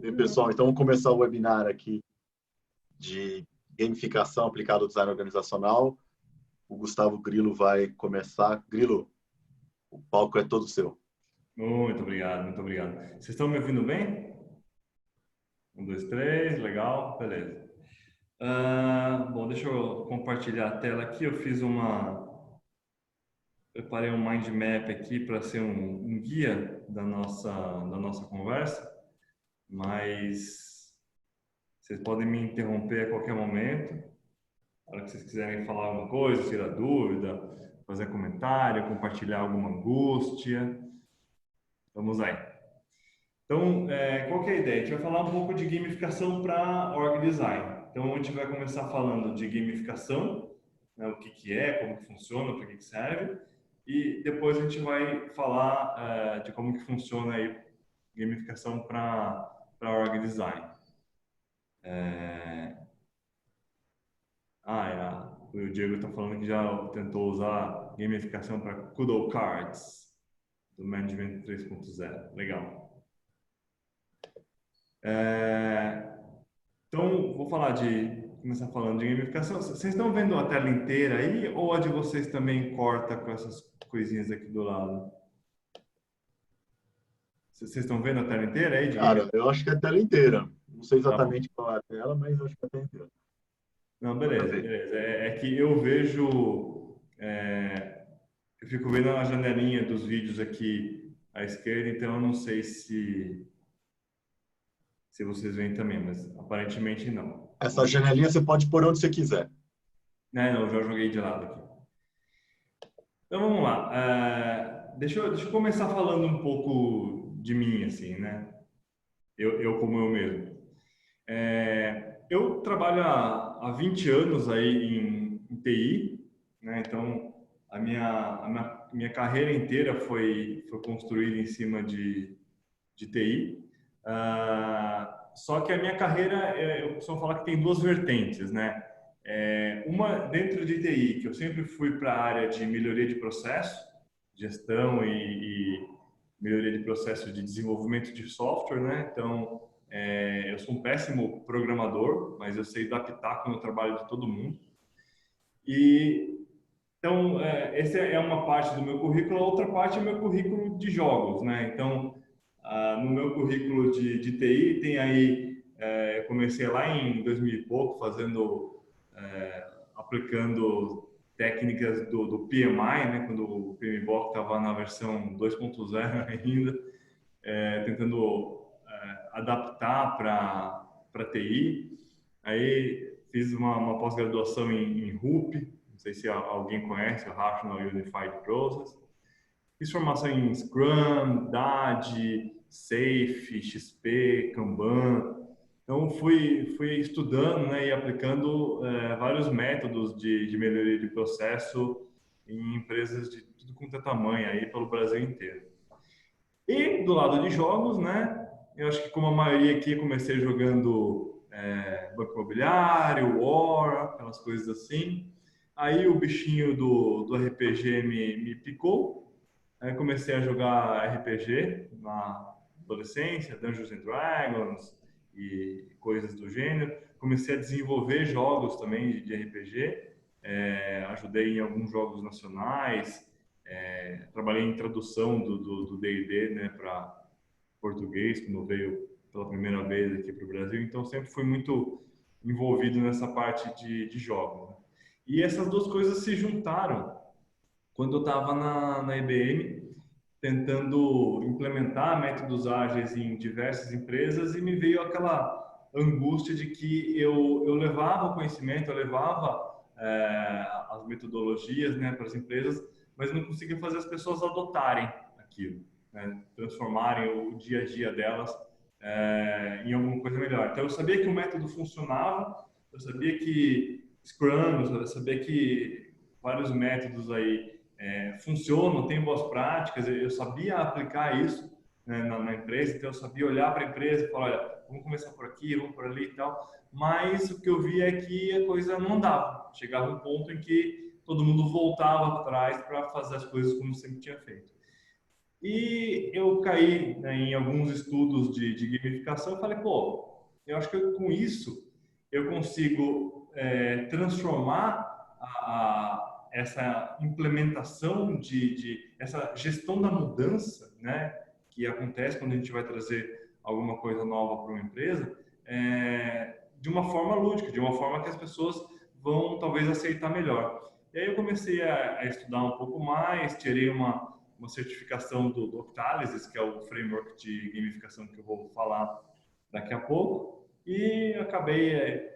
E, pessoal, então vamos começar o webinar aqui de gamificação aplicada ao design organizacional. O Gustavo Grilo vai começar. Grilo, o palco é todo seu. Muito obrigado, muito obrigado. Vocês estão me ouvindo bem? 1, 2, 3, legal, beleza. Bom, deixa eu compartilhar a tela aqui. Preparei um mind map aqui para ser um guia da nossa conversa, mas vocês podem me interromper a qualquer momento. Na hora que vocês quiserem falar alguma coisa, tirar dúvida, fazer comentário, compartilhar alguma angústia. Vamos aí. Então, qual que é a ideia? A gente vai falar um pouco de gamificação para org design. Então, a gente vai começar falando de gamificação, né, o que que é, como que funciona, para que que serve, e depois a gente vai falar de como que funciona aí gamificação para org design. O Diego está falando que já tentou usar gamificação para Kudo Cards do Management 3.0. Legal. Então, vou começar falando de gamificação. Vocês estão vendo a tela inteira aí ou a de vocês também corta com essas coisinhas aqui do lado? Vocês estão vendo a tela inteira aí? Cara, eu acho que é a tela inteira. Não sei Tá bom. exatamente qual é a tela, mas eu acho que é a tela inteira. Não, beleza, beleza. É que eu vejo, eu fico vendo a janelinha dos vídeos aqui à esquerda, então eu não sei se vocês veem também, mas aparentemente não. Essa janelinha você pode pôr onde você quiser. Não, eu já joguei de lado aqui. Então vamos lá. Deixa eu começar falando um pouco de mim, assim, né? Eu como eu mesmo. Eu trabalho há 20 anos aí em TI, né? Então a minha carreira inteira foi construída em cima de TI. Só que a minha carreira, eu costumo falar que tem duas vertentes, né? Uma dentro de TI, que eu sempre fui para a área de melhoria de processo, gestão e melhoria de processo de desenvolvimento de software, né? Então, eu sou um péssimo programador, mas eu sei adaptar com o trabalho de todo mundo. Então, essa é uma parte do meu currículo, a outra parte é o meu currículo de jogos, né? Então, no meu currículo de TI tem aí, eu comecei lá em 2000 e pouco aplicando técnicas do PMI, né? Quando o PMBOK estava na versão 2.0 ainda, tentando adaptar para TI. Aí fiz uma pós-graduação em RUP, não sei se alguém conhece, o Rational Unified Process. Fiz formação em Scrum, DAD, SAFe, XP, Kanban. Então, fui estudando, né, e aplicando vários métodos de melhoria de processo em empresas de tudo quanto é tamanho aí pelo Brasil inteiro. E do lado de jogos, né, eu acho que como a maioria aqui comecei jogando Banco Imobiliário, War, aquelas coisas assim. Aí o bichinho do RPG me picou. Aí comecei a jogar RPG na adolescência, Dungeons and Dragons e coisas do gênero. Comecei a desenvolver jogos também de RPG. Ajudei em alguns jogos nacionais. Trabalhei em tradução do D&D, né, para português, quando veio pela primeira vez aqui para o Brasil. Então, sempre fui muito envolvido nessa parte de jogos, né? E essas duas coisas se juntaram quando eu estava na IBM, tentando implementar métodos ágeis em diversas empresas, e me veio aquela angústia de que eu levava o conhecimento, eu levava as metodologias, né, para as empresas, mas não conseguia fazer as pessoas adotarem aquilo, né, transformarem o dia a dia delas em alguma coisa melhor. Então eu sabia que o método funcionava, eu sabia que Scrum, eu sabia que vários métodos aí funcionam, tem boas práticas, eu sabia aplicar isso, né, na empresa, então eu sabia olhar para a empresa e falar, olha, vamos começar por aqui, vamos por ali e tal, mas o que eu vi é que a coisa não andava, chegava um ponto em que todo mundo voltava atrás para fazer as coisas como sempre tinha feito. E eu caí, né, em alguns estudos de gamificação e falei, pô, eu acho que com isso eu consigo transformar essa implementação essa gestão da mudança, né, que acontece quando a gente vai trazer alguma coisa nova para uma empresa, de uma forma lúdica, de uma forma que as pessoas vão talvez aceitar melhor. E aí eu comecei a estudar um pouco mais, tirei uma certificação do Octalysis, que é o framework de gamificação que eu vou falar daqui a pouco, e acabei,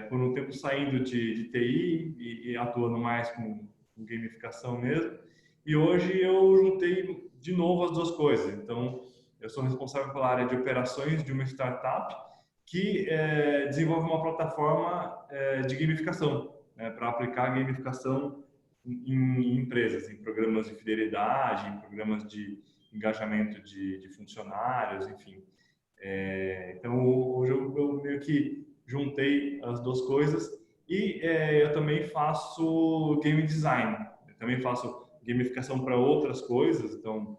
por um tempo, saindo de TI e atuando mais com gamificação mesmo. E hoje eu juntei de novo as duas coisas. Então, eu sou responsável pela área de operações de uma startup que desenvolve uma plataforma de gamificação, né, para aplicar gamificação em empresas, em programas de fidelidade, em programas de engajamento de funcionários, enfim. Então, hoje eu meio que juntei as duas coisas e eu também faço game design. Eu também faço gamificação para outras coisas. Então,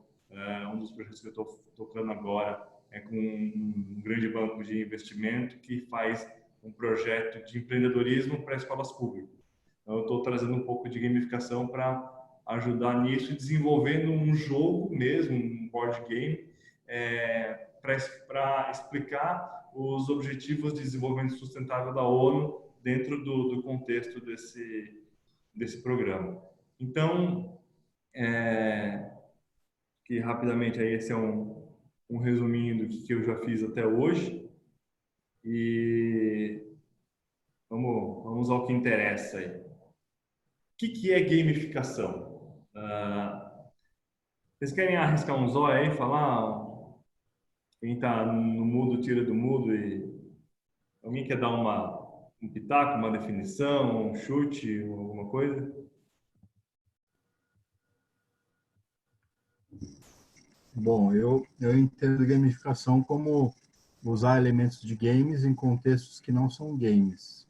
um dos projetos que eu estou tocando agora é com um grande banco de investimento que faz um projeto de empreendedorismo para escolas públicas. Então, eu estou trazendo um pouco de gamificação para ajudar nisso e desenvolvendo um jogo mesmo, um board game, para explicar os objetivos de desenvolvimento sustentável da ONU dentro do contexto desse programa. Então, que rapidamente aí esse é um resuminho do que eu já fiz até hoje e vamos ao que interessa aí. O que é gamificação? Vocês querem arriscar um zóio aí, falar? Quem está no mudo tira do mudo e alguém quer dar um pitaco, uma definição, um chute, alguma coisa? Bom, eu entendo gamificação como usar elementos de games em contextos que não são games.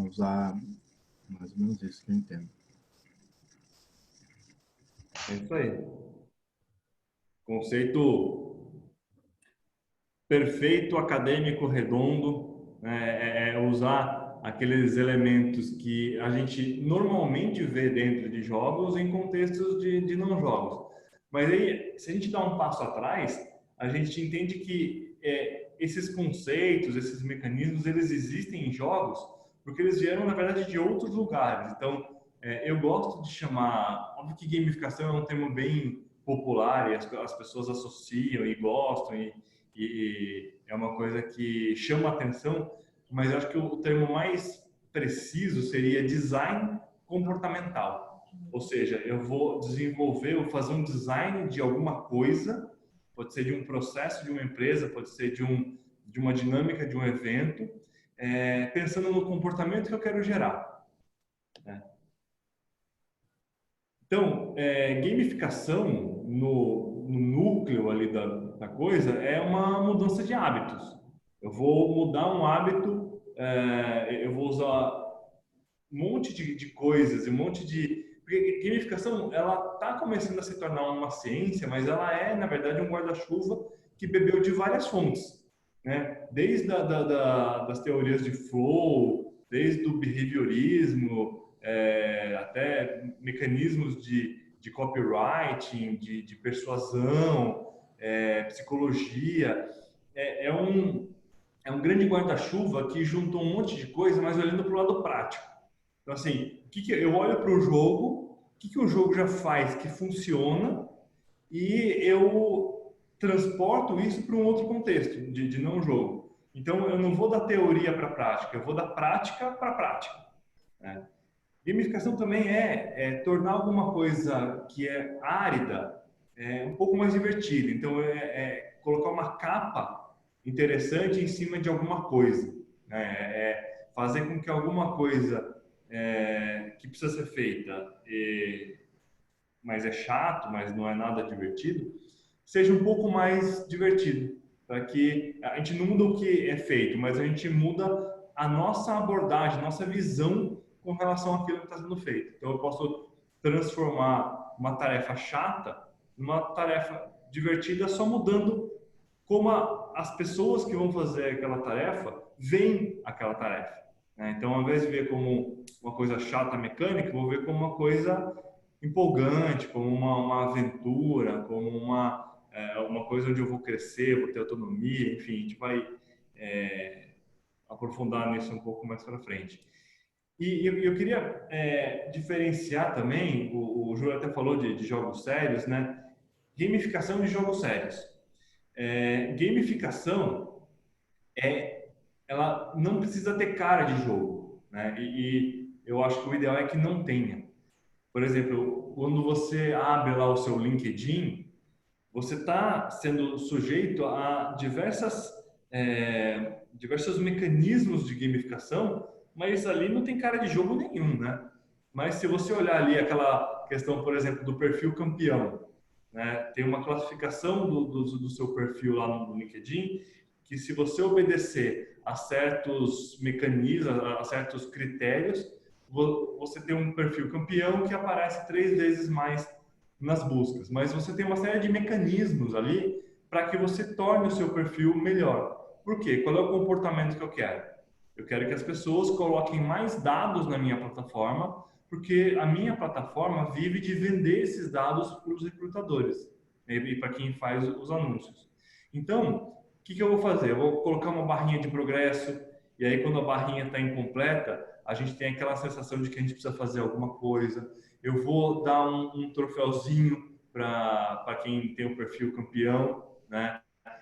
Usar mais ou menos isso que eu entendo. É isso aí. Conceito perfeito, acadêmico, redondo, né? Usar aqueles elementos que a gente normalmente vê dentro de jogos em contextos de não jogos. Mas aí, se a gente dá um passo atrás, a gente entende que esses conceitos, esses mecanismos, eles existem em jogos porque eles vieram, na verdade, de outros lugares. Então, eu gosto de chamar... Óbvio que gamificação é um termo bem popular e as pessoas associam e gostam e é uma coisa que chama atenção, mas eu acho que o termo mais preciso seria design comportamental. Ou seja, eu vou desenvolver, vou fazer um design de alguma coisa, pode ser de um processo de uma empresa, pode ser de uma dinâmica de um evento, pensando no comportamento que eu quero gerar, né? Então, gamificação no núcleo ali da coisa é uma mudança de hábitos. Eu vou mudar um hábito, eu vou usar um monte de coisas, um monte de... Porque gamificação, ela está começando a se tornar uma ciência, mas ela é, na verdade, um guarda-chuva que bebeu de várias fontes, né? Desde das teorias de flow, desde o behaviorismo, até mecanismos de copywriting, de persuasão, psicologia. É um grande guarda-chuva que juntou um monte de coisa, mas olhando para o lado prático. Então, assim, eu olho para o jogo, o que o jogo já faz que funciona e eu transporto isso para um outro contexto de não jogo. Então, eu não vou da teoria para a prática, eu vou da prática para a prática, né? Gamificação também tornar alguma coisa que é árida um pouco mais divertida. Então, colocar uma capa interessante em cima de alguma coisa, né? Fazer com que alguma coisa que precisa ser feita, mas é chato, mas não é nada divertido, seja um pouco mais divertido, para que a gente não muda o que é feito, mas a gente muda a nossa abordagem, nossa visão com relação àquilo que está sendo feito. Então, eu posso transformar uma tarefa chata numa tarefa divertida, só mudando como as pessoas que vão fazer aquela tarefa veem aquela tarefa, né? Então, ao invés de ver como uma coisa chata, mecânica, vou ver como uma coisa empolgante, como uma aventura, como uma coisa onde eu vou crescer, vou ter autonomia, enfim, a gente vai aprofundar nisso um pouco mais para frente. E eu queria diferenciar também, o Júlio até falou de jogos sérios, né? Gamificação de jogos sérios. Gamificação, ela não precisa ter cara de jogo, né? E eu acho que o ideal é que não tenha. Por exemplo, quando você abre lá o seu LinkedIn, você está sendo sujeito a diversos mecanismos de gamificação, mas ali não tem cara de jogo nenhum, né? Mas se você olhar ali aquela questão, por exemplo, do perfil campeão, né? Tem uma classificação do seu perfil lá no LinkedIn, que se você obedecer a certos mecanismos, a certos critérios, você tem um perfil campeão que aparece 3 vezes mais nas buscas, mas você tem uma série de mecanismos ali para que você torne o seu perfil melhor. Por quê? Qual é o comportamento que eu quero? Eu quero que as pessoas coloquem mais dados na minha plataforma, porque a minha plataforma vive de vender esses dados para os recrutadores, né, e para quem faz os anúncios. Então, o que eu vou fazer? Eu vou colocar uma barrinha de progresso, e aí quando a barrinha está incompleta, a gente tem aquela sensação de que a gente precisa fazer alguma coisa. Eu vou dar um troféuzinho para quem tem o perfil campeão, né?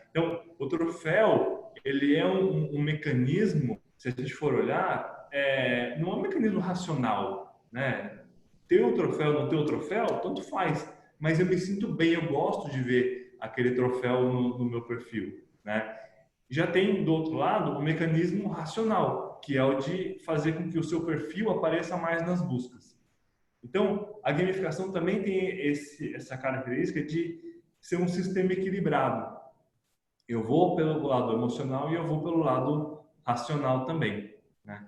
Então, o troféu, ele é um mecanismo, se a gente for olhar, não é um mecanismo racional, né? Ter o troféu, não ter o troféu, tanto faz. Mas eu me sinto bem, eu gosto de ver aquele troféu no meu perfil, né? Já tem, do outro lado, o mecanismo racional, que é o de fazer com que o seu perfil apareça mais nas buscas. Então, a gamificação também tem essa característica de ser um sistema equilibrado. Eu vou pelo lado emocional e eu vou pelo lado racional também, né?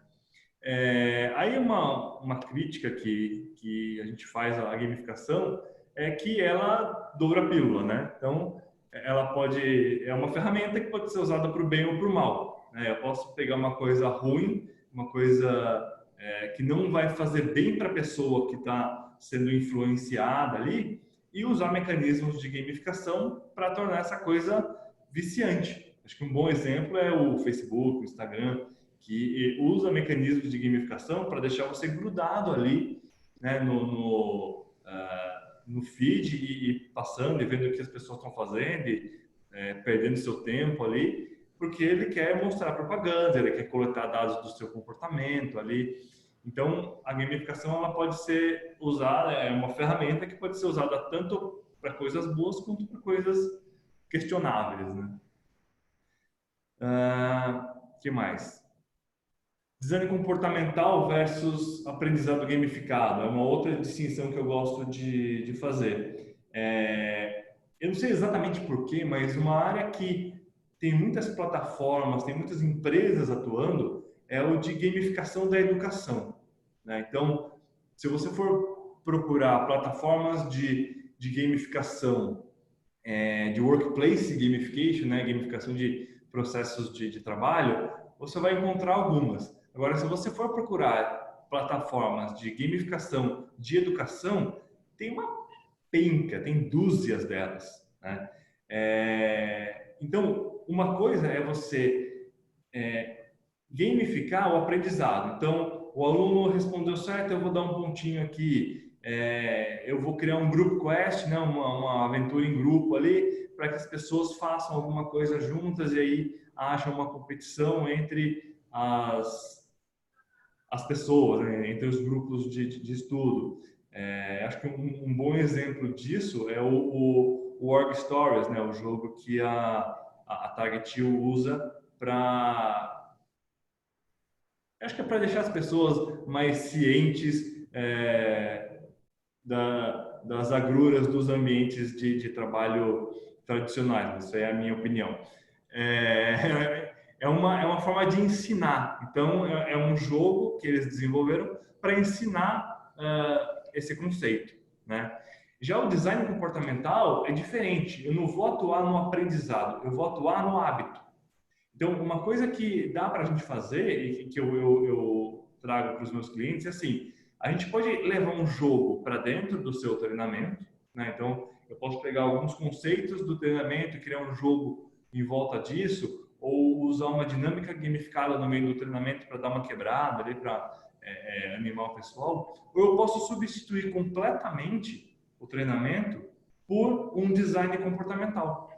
Aí uma crítica que a gente faz à gamificação é que ela doura a pílula, né? Então, é uma ferramenta que pode ser usada para o bem ou para o mal, né? Eu posso pegar uma coisa ruim, uma coisa que não vai fazer bem para a pessoa que está sendo influenciada ali e usar mecanismos de gamificação para tornar essa coisa viciante. Acho que um bom exemplo é o Facebook, o Instagram, que usa mecanismos de gamificação para deixar você grudado ali, né, no feed e passando e vendo o que as pessoas estão fazendo e perdendo seu tempo ali, porque ele quer mostrar propaganda, ele quer coletar dados do seu comportamento ali. Então, a gamificação ela pode ser usada, é uma ferramenta que pode ser usada tanto para coisas boas quanto para coisas questionáveis, né? Que mais? Design comportamental versus aprendizado gamificado é uma outra distinção que eu gosto de fazer. Eu não sei exatamente porquê, mas uma área que tem muitas plataformas, tem muitas empresas atuando, é o de gamificação da educação, né? Então, se você for procurar plataformas de gamificação, de workplace gamification, né? Gamificação de processos de trabalho, você vai encontrar algumas. Agora, se você for procurar plataformas de gamificação de educação, tem uma penca, tem dúzias delas, né? Então, uma coisa é você gamificar o aprendizado. Então, o aluno respondeu certo, eu vou dar um pontinho aqui. Eu vou criar um group quest, né? uma aventura em grupo ali, para que as pessoas façam alguma coisa juntas e aí acham uma competição entre as pessoas, né? Entre os grupos de estudo. Acho que um bom exemplo disso é o Org Stories, né? O jogo que a Target usa para... Acho que é para deixar as pessoas mais cientes das agruras dos ambientes de trabalho tradicionais. Isso é a minha opinião. É uma forma de ensinar. Então, é um jogo que eles desenvolveram para ensinar esse conceito, né? Já o design comportamental é diferente. Eu não vou atuar no aprendizado, eu vou atuar no hábito. Então, uma coisa que dá para a gente fazer e que eu trago para os meus clientes é assim, a gente pode levar um jogo para dentro do seu treinamento, né? Então, eu posso pegar alguns conceitos do treinamento e criar um jogo em volta disso, ou usar uma dinâmica gamificada no meio do treinamento para dar uma quebrada ali, para animar o pessoal, ou eu posso substituir completamente o treinamento por um design comportamental.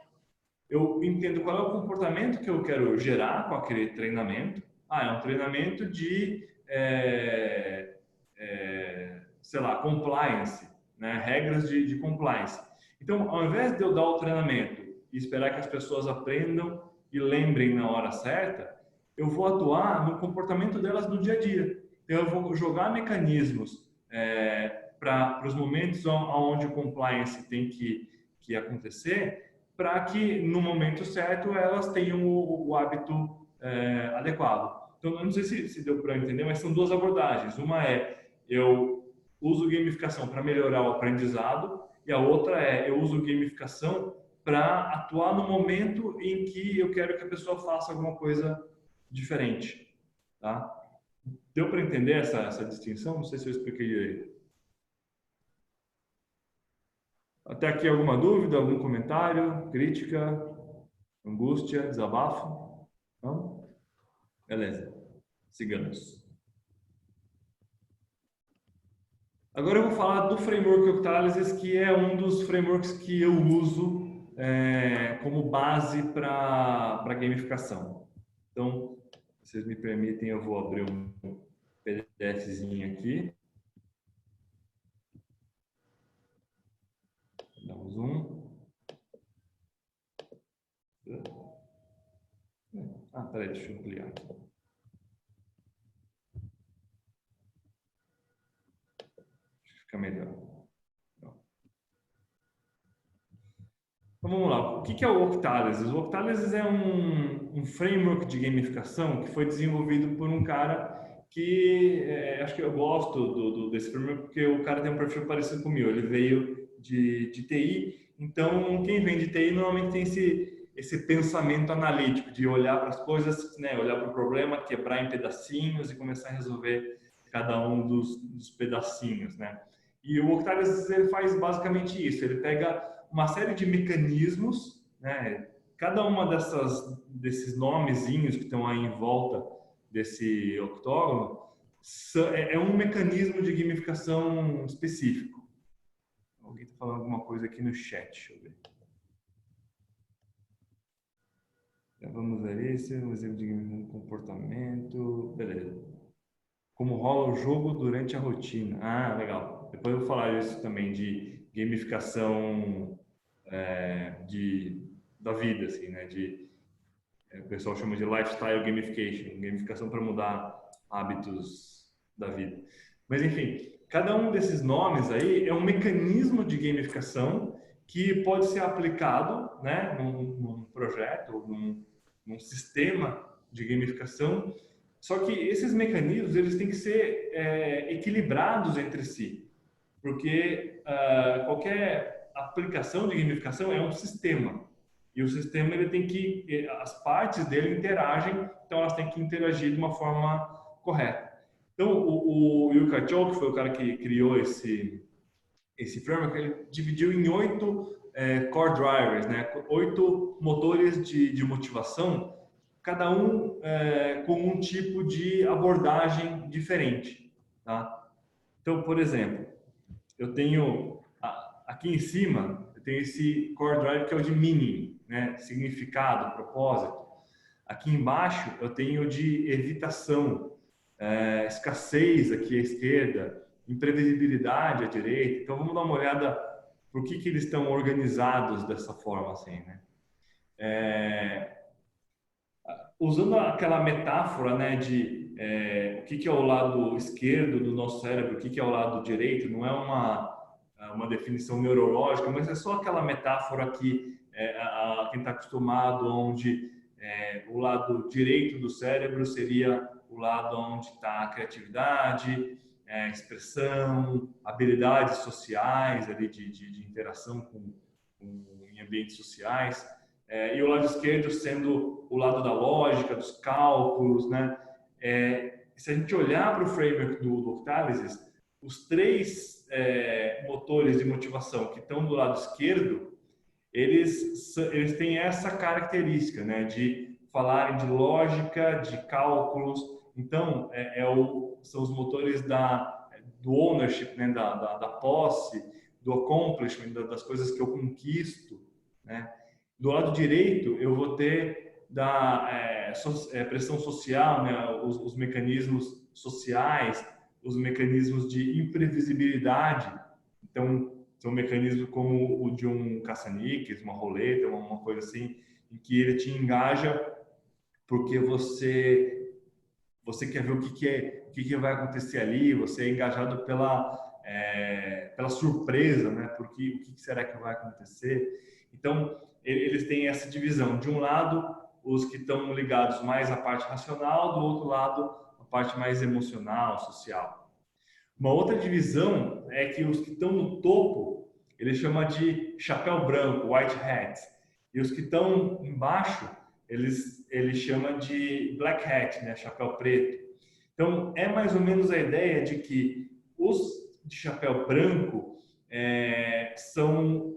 Eu entendo qual é o comportamento que eu quero gerar com aquele treinamento. É um treinamento de, sei lá, compliance, né? Regras de compliance. Então, ao invés de eu dar o treinamento e esperar que as pessoas aprendam e lembrem na hora certa, eu vou atuar no comportamento delas no dia a dia. Então, eu vou jogar mecanismos para os momentos onde o compliance tem que acontecer, para que no momento certo elas tenham o hábito adequado. Então, não sei se deu para entender, mas são duas abordagens. Uma é eu uso gamificação para melhorar o aprendizado e a outra é eu uso gamificação para atuar no momento em que eu quero que a pessoa faça alguma coisa diferente. Tá? Deu para entender essa distinção? Não sei se eu expliquei direito. Até aqui alguma dúvida, algum comentário, crítica, angústia, desabafo? Não? Beleza. Sigamos. Agora eu vou falar do framework Octalysis, que é um dos frameworks que eu uso como base para gamificação. Então, se vocês me permitem, eu vou abrir um PDFzinho aqui. Dá um zoom. Peraí, deixa eu ampliar aqui. Fica melhor. Então vamos lá. O que é o Octalysis? O Octalysis é um framework de gamificação que foi desenvolvido por um cara que acho que eu gosto desse framework porque o cara tem um perfil parecido com o meu. Ele veio de TI. Então, quem vem de TI normalmente tem esse pensamento analítico de olhar para as coisas, né, olhar para o problema, quebrar em pedacinhos e começar a resolver cada um dos pedacinhos, né? E o Octalysis ele faz basicamente isso. Ele pega uma série de mecanismos, né? Cada uma desses nomezinhos que estão aí em volta desse octógono é um mecanismo de gamificação específico. Alguém está falando alguma coisa aqui no chat, deixa eu ver. Já vamos ver isso, um exemplo de comportamento, beleza. Como rola o jogo durante a rotina. Legal. Depois eu vou falar isso também de gamificação da vida, assim, né? O pessoal chama de lifestyle gamification, gamificação para mudar hábitos da vida. Mas enfim, cada um desses nomes aí é um mecanismo de gamificação que pode ser aplicado, né, num projeto ou num sistema de gamificação. Só que esses mecanismos eles têm que ser equilibrados entre si, porque qualquer aplicação de gamificação é um sistema. E o sistema ele tem que as partes dele interagem, então elas têm que interagir de uma forma correta. Então o Yuka Cho, que foi o cara que criou esse framework, ele dividiu em 8 core drivers, né? 8 motores de motivação, cada um com um tipo de abordagem diferente, tá? Então, por exemplo, eu tenho aqui em cima eu tenho esse core drive que é o de meaning, né? Significado, propósito. Aqui embaixo eu tenho de evitação, escassez aqui à esquerda, imprevisibilidade à direita. Então vamos dar uma olhada por que eles estão organizados dessa forma assim, né? Usando aquela metáfora, né, de o que é o lado esquerdo do nosso cérebro, o que é o lado direito, não é uma definição neurológica, mas é só aquela metáfora que quem está acostumado, onde o lado direito do cérebro seria o lado onde está a criatividade, expressão, habilidades sociais ali de interação em ambientes sociais, e o lado esquerdo sendo o lado da lógica, dos cálculos, né? Se a gente olhar para o framework do Octalysis, os três motores de motivação que estão do lado esquerdo, eles têm essa característica, né, de falarem de lógica, de cálculos. Então, são os motores do ownership, né, da posse, do accomplishment, das coisas que eu conquisto, né? Do lado direito, eu vou ter pressão social, né, os mecanismos sociais, os mecanismos de imprevisibilidade. Então, são mecanismos como o de um caça-níqueis, uma roleta, uma coisa assim, em que ele te engaja porque você quer ver o que vai acontecer ali, você é engajado pela surpresa, né? Porque o que será que vai acontecer? Então, eles têm essa divisão. De um lado, os que estão ligados mais à parte racional, do outro lado, a parte mais emocional, social. Uma outra divisão é que os que estão no topo, ele chama de chapéu branco, white hat. E os que estão embaixo, ele chama de black hat, né, chapéu preto. Então, é mais ou menos a ideia de que os de chapéu branco são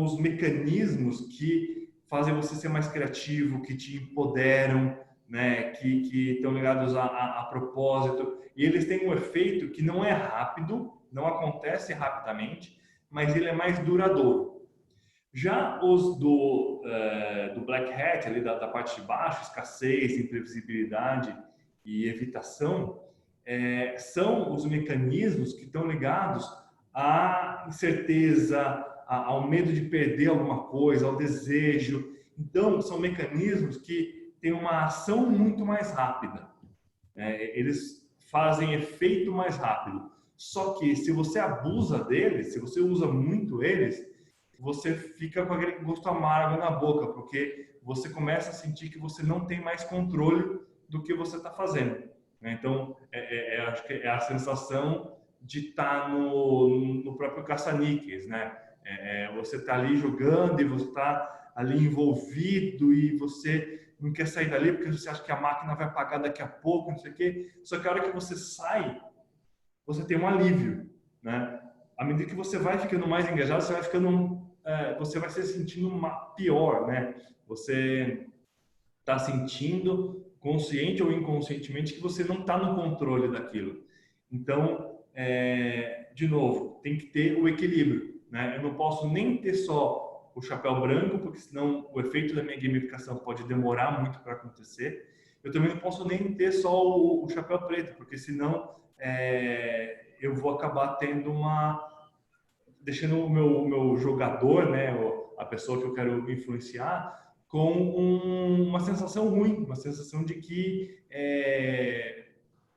os mecanismos que fazem você ser mais criativo, que te empoderam, né, que estão ligados a propósito. E eles têm um efeito que não é rápido, não acontece rapidamente, mas ele é mais duradouro. Já os do Black Hat, ali da parte de baixo, escassez, imprevisibilidade e evitação, são os mecanismos que estão ligados à incerteza, ao medo de perder alguma coisa, ao desejo. Então, são mecanismos que têm uma ação muito mais rápida. Eles fazem efeito mais rápido. Só que se você abusa deles, se você usa muito eles, você fica com aquele gosto amargo na boca, porque você começa a sentir que você não tem mais controle do que você está fazendo. Então, acho que é a sensação de estar no próprio caça-níqueis, né? Você está ali jogando e você está ali envolvido e você não quer sair dali porque você acha que a máquina vai apagar daqui a pouco, não sei o quê. Só que a hora que você sai, você tem um alívio, né? À medida que você vai ficando mais engajado, você vai se sentindo pior, né? Você está sentindo, consciente ou inconscientemente, que você não está no controle daquilo. Então, de novo, tem que ter o equilíbrio, né? Eu não posso nem ter só o chapéu branco, porque senão o efeito da minha gamificação pode demorar muito para acontecer. Eu também não posso nem ter só o chapéu preto, porque senão eu vou acabar deixando o meu jogador, né, a pessoa que eu quero influenciar, com uma sensação ruim, uma sensação de que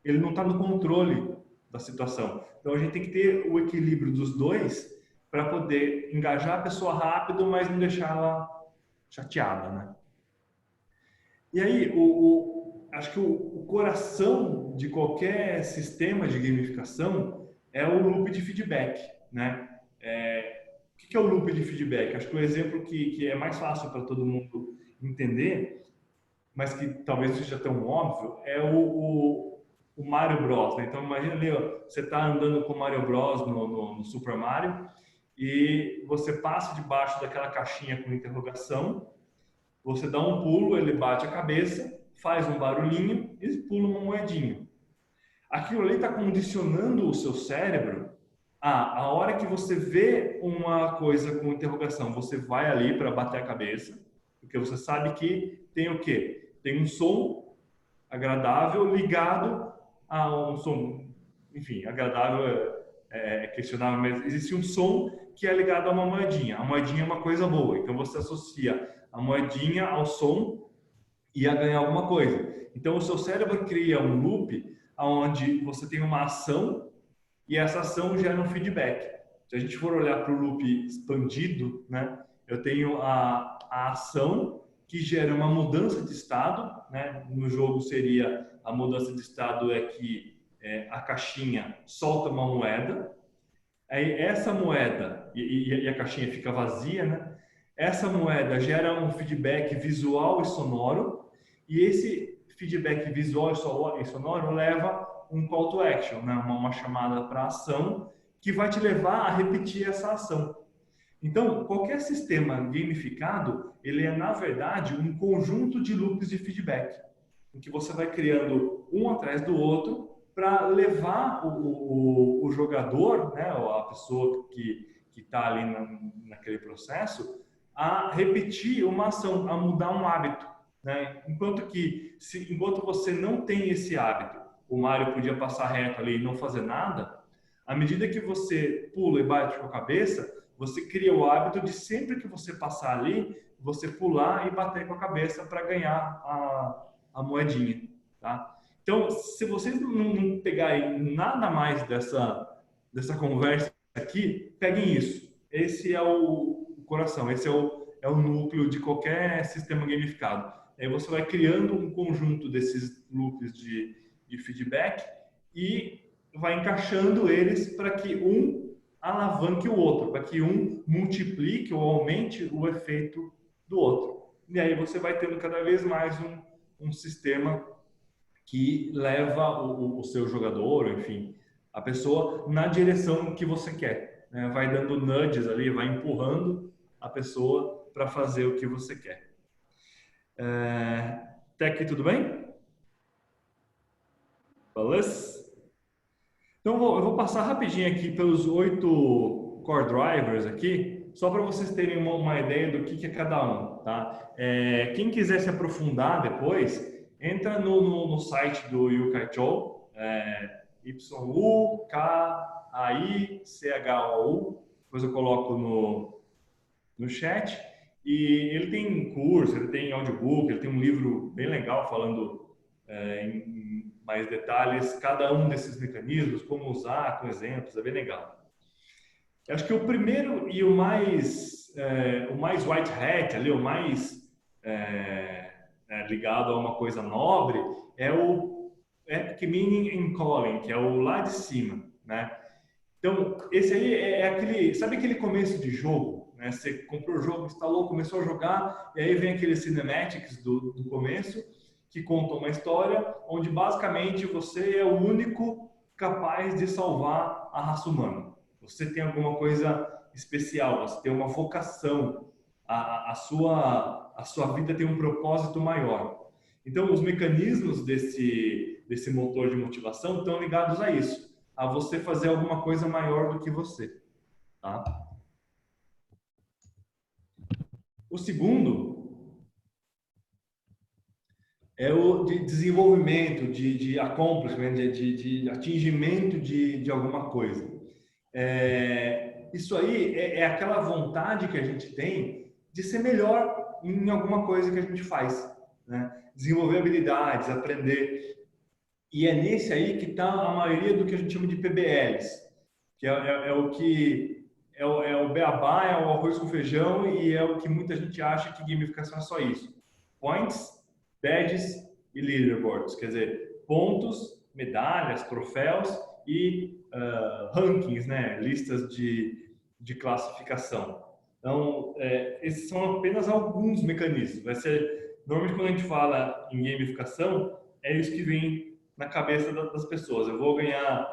ele não está no controle da situação. Então a gente tem que ter o equilíbrio dos dois para poder engajar a pessoa rápido, mas não deixar ela chateada, né? E aí, acho que o coração de qualquer sistema de gamificação é o loop de feedback, né? O que é o loop de feedback? Acho que o exemplo que é mais fácil para todo mundo entender, mas que talvez não seja tão óbvio, é o Mario Bros, né? Então imagina ali, ó, você está andando com o Mario Bros no Super Mario e você passa debaixo daquela caixinha com interrogação, você dá um pulo, ele bate a cabeça, faz um barulhinho e pula uma moedinha. Aquilo ali está condicionando o seu cérebro a hora que você vê uma coisa com interrogação, você vai ali para bater a cabeça, porque você sabe que tem o quê? Tem um som agradável ligado a um som, enfim, agradável é questionável, mas existe um som que é ligado a uma moedinha. A moedinha é uma coisa boa, então você associa a moedinha ao som e a ganhar alguma coisa. Então o seu cérebro cria um loop onde você tem uma ação e essa ação gera um feedback. Se a gente for olhar para o loop expandido, né, eu tenho a ação que gera uma mudança de estado, né? No jogo seria a mudança de estado que a caixinha solta uma moeda, aí essa moeda, e a caixinha fica vazia, né? Essa moeda gera um feedback visual e sonoro, e esse feedback visual e sonoro leva um call to action, né? Uma chamada para ação, que vai te levar a repetir essa ação. Então, qualquer sistema gamificado, ele é, na verdade, um conjunto de loops de feedback, em que você vai criando um atrás do outro para levar o jogador, né, ou a pessoa que está ali naquele processo, a repetir uma ação, a mudar um hábito, né? Enquanto você não tem esse hábito, o Mario podia passar reto ali e não fazer nada, à medida que você pula e bate com a cabeça, você cria o hábito de sempre que você passar ali, você pular e bater com a cabeça para ganhar a moedinha, tá? Então, se vocês não pegarem nada mais dessa conversa aqui, peguem isso. Esse é o coração, esse é o núcleo de qualquer sistema gamificado. Aí você vai criando um conjunto desses loops de feedback e vai encaixando eles para que um alavanque o outro, para que um multiplique ou aumente o efeito do outro. E aí você vai tendo cada vez mais um sistema que leva o seu jogador, enfim, a pessoa na direção que você quer, né? Vai dando nudges ali, vai empurrando a pessoa para fazer o que você quer. Até aqui tudo bem? Beleza? Então eu vou passar rapidinho aqui pelos 8 core drivers aqui, só para vocês terem uma ideia do que é cada um, tá? Quem quiser se aprofundar depois, entra no site do Yukai-Chou, YUKAICHOU, depois eu coloco no chat, e ele tem curso, ele tem audiobook, ele tem um livro bem legal falando em mais detalhes cada um desses mecanismos, como usar, com exemplos, é bem legal. Eu acho que o primeiro e o mais white hat, ali, o mais ligado a uma coisa nobre, é o Epic Meaning and Calling, que é o lá de cima, né? Então, esse aí é aquele, sabe aquele começo de jogo, né? Você comprou o jogo, instalou, começou a jogar, e aí vem aqueles cinematics do começo, que contam uma história onde basicamente você é o único capaz de salvar a raça humana. Você tem alguma coisa especial, você tem uma vocação, a sua vida tem um propósito maior. Então, os mecanismos desse motor de motivação estão ligados a isso, a você fazer alguma coisa maior do que você, tá? O segundo é o de desenvolvimento, de accomplishment, de atingimento de alguma coisa. Isso aí é aquela vontade que a gente tem de ser melhor em alguma coisa que a gente faz, né? Desenvolver habilidades, aprender. E é nesse aí que está a maioria do que a gente chama de PBLs, que é o beabá, é o arroz com feijão, e é o que muita gente acha que gamificação é só isso. Points, badges e leaderboards, quer dizer, pontos, medalhas, troféus e rankings, né? Listas de classificação. Então, esses são apenas alguns mecanismos. Normalmente, quando a gente fala em gamificação, é isso que vem na cabeça das pessoas. Eu vou ganhar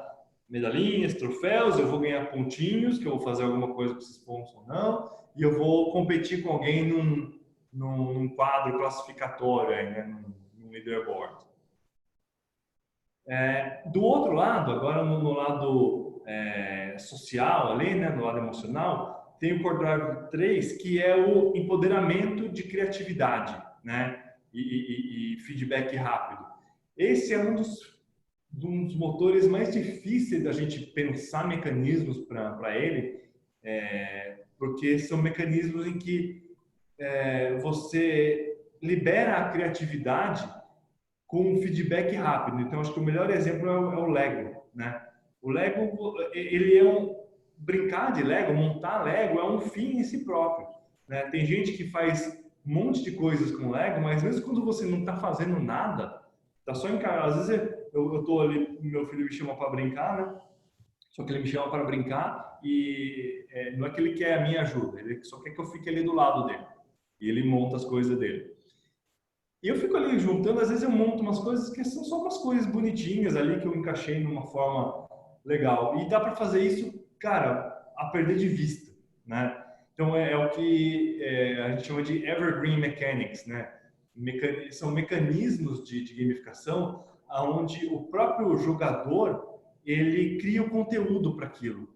medalhinhas, troféus, eu vou ganhar pontinhos, que eu vou fazer alguma coisa com esses pontos ou não, e eu vou competir com alguém num quadro classificatório, aí, né? Num leaderboard. Do outro lado, agora no lado social, ali, né? No lado emocional, tem o Core Drive 3, que é o empoderamento de criatividade, né? E feedback rápido. Esse é um dos motores mais difíceis da gente pensar mecanismos para ele, porque são mecanismos em que você libera a criatividade com um feedback rápido. Então, acho que o melhor exemplo é o Lego, né? O Lego, ele brincar de Lego, montar Lego é um fim em si próprio, né? Tem gente que faz um monte de coisas com Lego, mas mesmo quando você não está fazendo nada, está só encarando, às vezes eu tô ali, meu filho me chama para brincar, né? Só que ele me chama para brincar e não é que ele quer a minha ajuda, ele só quer que eu fique ali do lado dele. E ele monta as coisas dele. E eu fico ali juntando, às vezes eu monto umas coisas que são só umas coisas bonitinhas ali que eu encaixei numa forma legal. E dá para fazer isso, cara, a perder de vista, né? Então é o que a gente chama de evergreen mechanics, né? São mecanismos de gamificação onde o próprio jogador ele cria o conteúdo para aquilo.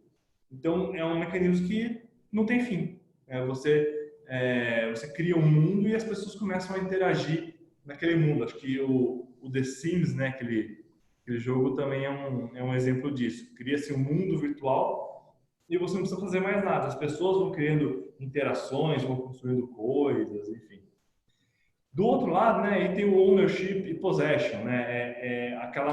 Então é um mecanismo que não tem fim. Você cria um mundo e as pessoas começam a interagir naquele mundo. Acho que o The Sims, né, aquele jogo também é um exemplo disso. Cria-se um mundo virtual e você não precisa fazer mais nada. As pessoas vão criando interações, vão construindo coisas, enfim. Do outro lado, né, aí tem o ownership e possession, né?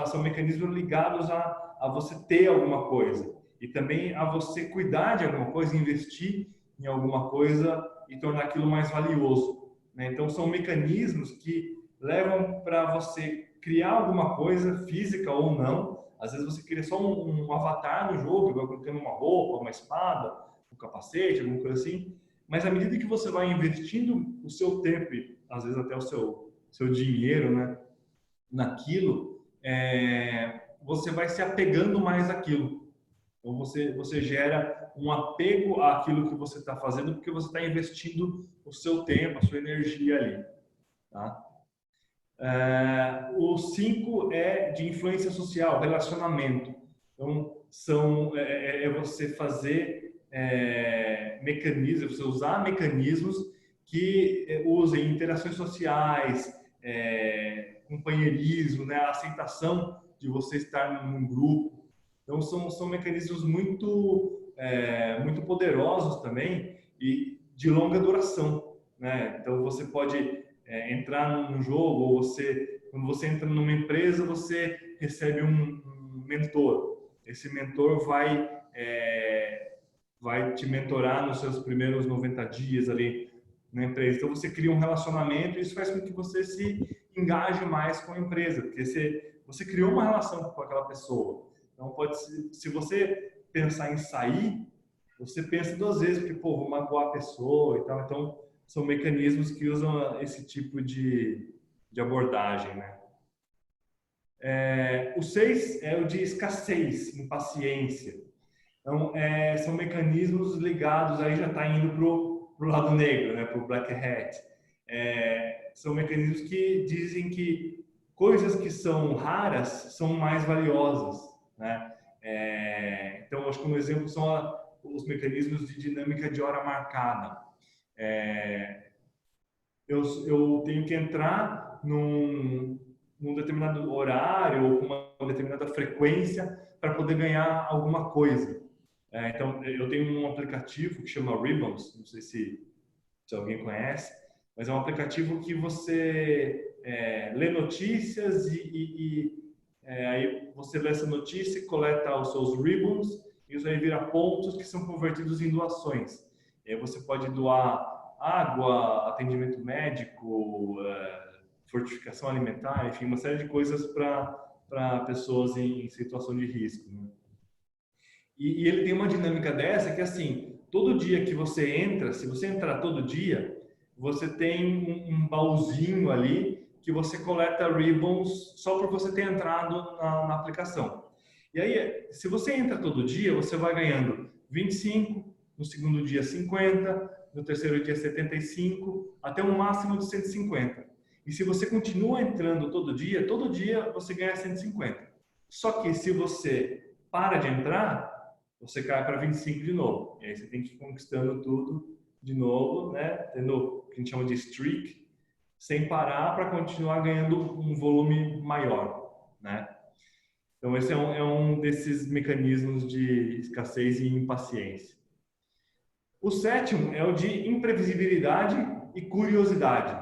São mecanismos ligados a você ter alguma coisa e também a você cuidar de alguma coisa, investir em alguma coisa e tornar aquilo mais valioso, né? Então são mecanismos que levam para você criar alguma coisa física ou não. Às vezes você cria só um avatar no jogo, vai colocando uma roupa, uma espada, um capacete, alguma coisa assim. Mas à medida que você vai investindo o seu tempo e às vezes até o seu dinheiro, né, naquilo, você vai se apegando mais àquilo. Então você gera um apego àquilo que você está fazendo porque você está investindo o seu tempo, a sua energia ali, tá? O 5 é de influência social, relacionamento. Então você fazer mecanismos, você usar mecanismos que usem interações sociais, companheirismo, né, a aceitação de você estar num grupo. Então são mecanismos muito poderosos também e de longa duração, né? Então você pode entrar num jogo, ou quando você entra numa empresa, você recebe um mentor. Esse mentor vai te mentorar nos seus primeiros 90 dias ali na empresa. Então você cria um relacionamento e isso faz com que você se engaje mais com a empresa, porque você criou uma relação com aquela pessoa. Então se você pensar em sair, você pensa duas vezes, porque vou magoar a pessoa e tal. Então são mecanismos que usam esse tipo de abordagem, né? O 6 é o de escassez, impaciência. Então, são mecanismos ligados, aí já está indo para o lado negro, né? Para o Black Hat. São mecanismos que dizem que coisas que são raras são mais valiosas, né? Então, acho que um exemplo são os mecanismos de dinâmica de hora marcada. Eu tenho que entrar num determinado horário ou com uma determinada frequência para poder ganhar alguma coisa. Então, eu tenho um aplicativo que chama Ribbons, não sei se alguém conhece, mas é um aplicativo que você lê notícias aí você lê essa notícia e coleta os seus Ribbons e isso aí vira pontos que são convertidos em doações. E aí você pode doar água, atendimento médico, fortificação alimentar, enfim, uma série de coisas para pessoas em situação de risco, né? E ele tem uma dinâmica dessa que, assim, todo dia que você entra, se você entrar todo dia, você tem um baúzinho ali que você coleta ribbons só por você ter entrado na aplicação. E aí, se você entra todo dia, você vai ganhando 25, no segundo dia 50, no terceiro dia 75, até um máximo de 150. E se você continua entrando todo dia você ganha 150. Só que se você para de entrar, você cai para 25 de novo. E aí você tem que ir conquistando tudo de novo, né? Tendo o que a gente chama de streak, sem parar para continuar ganhando um volume maior, né? Então esse é um desses mecanismos de escassez e impaciência. O 7º é o de imprevisibilidade e curiosidade.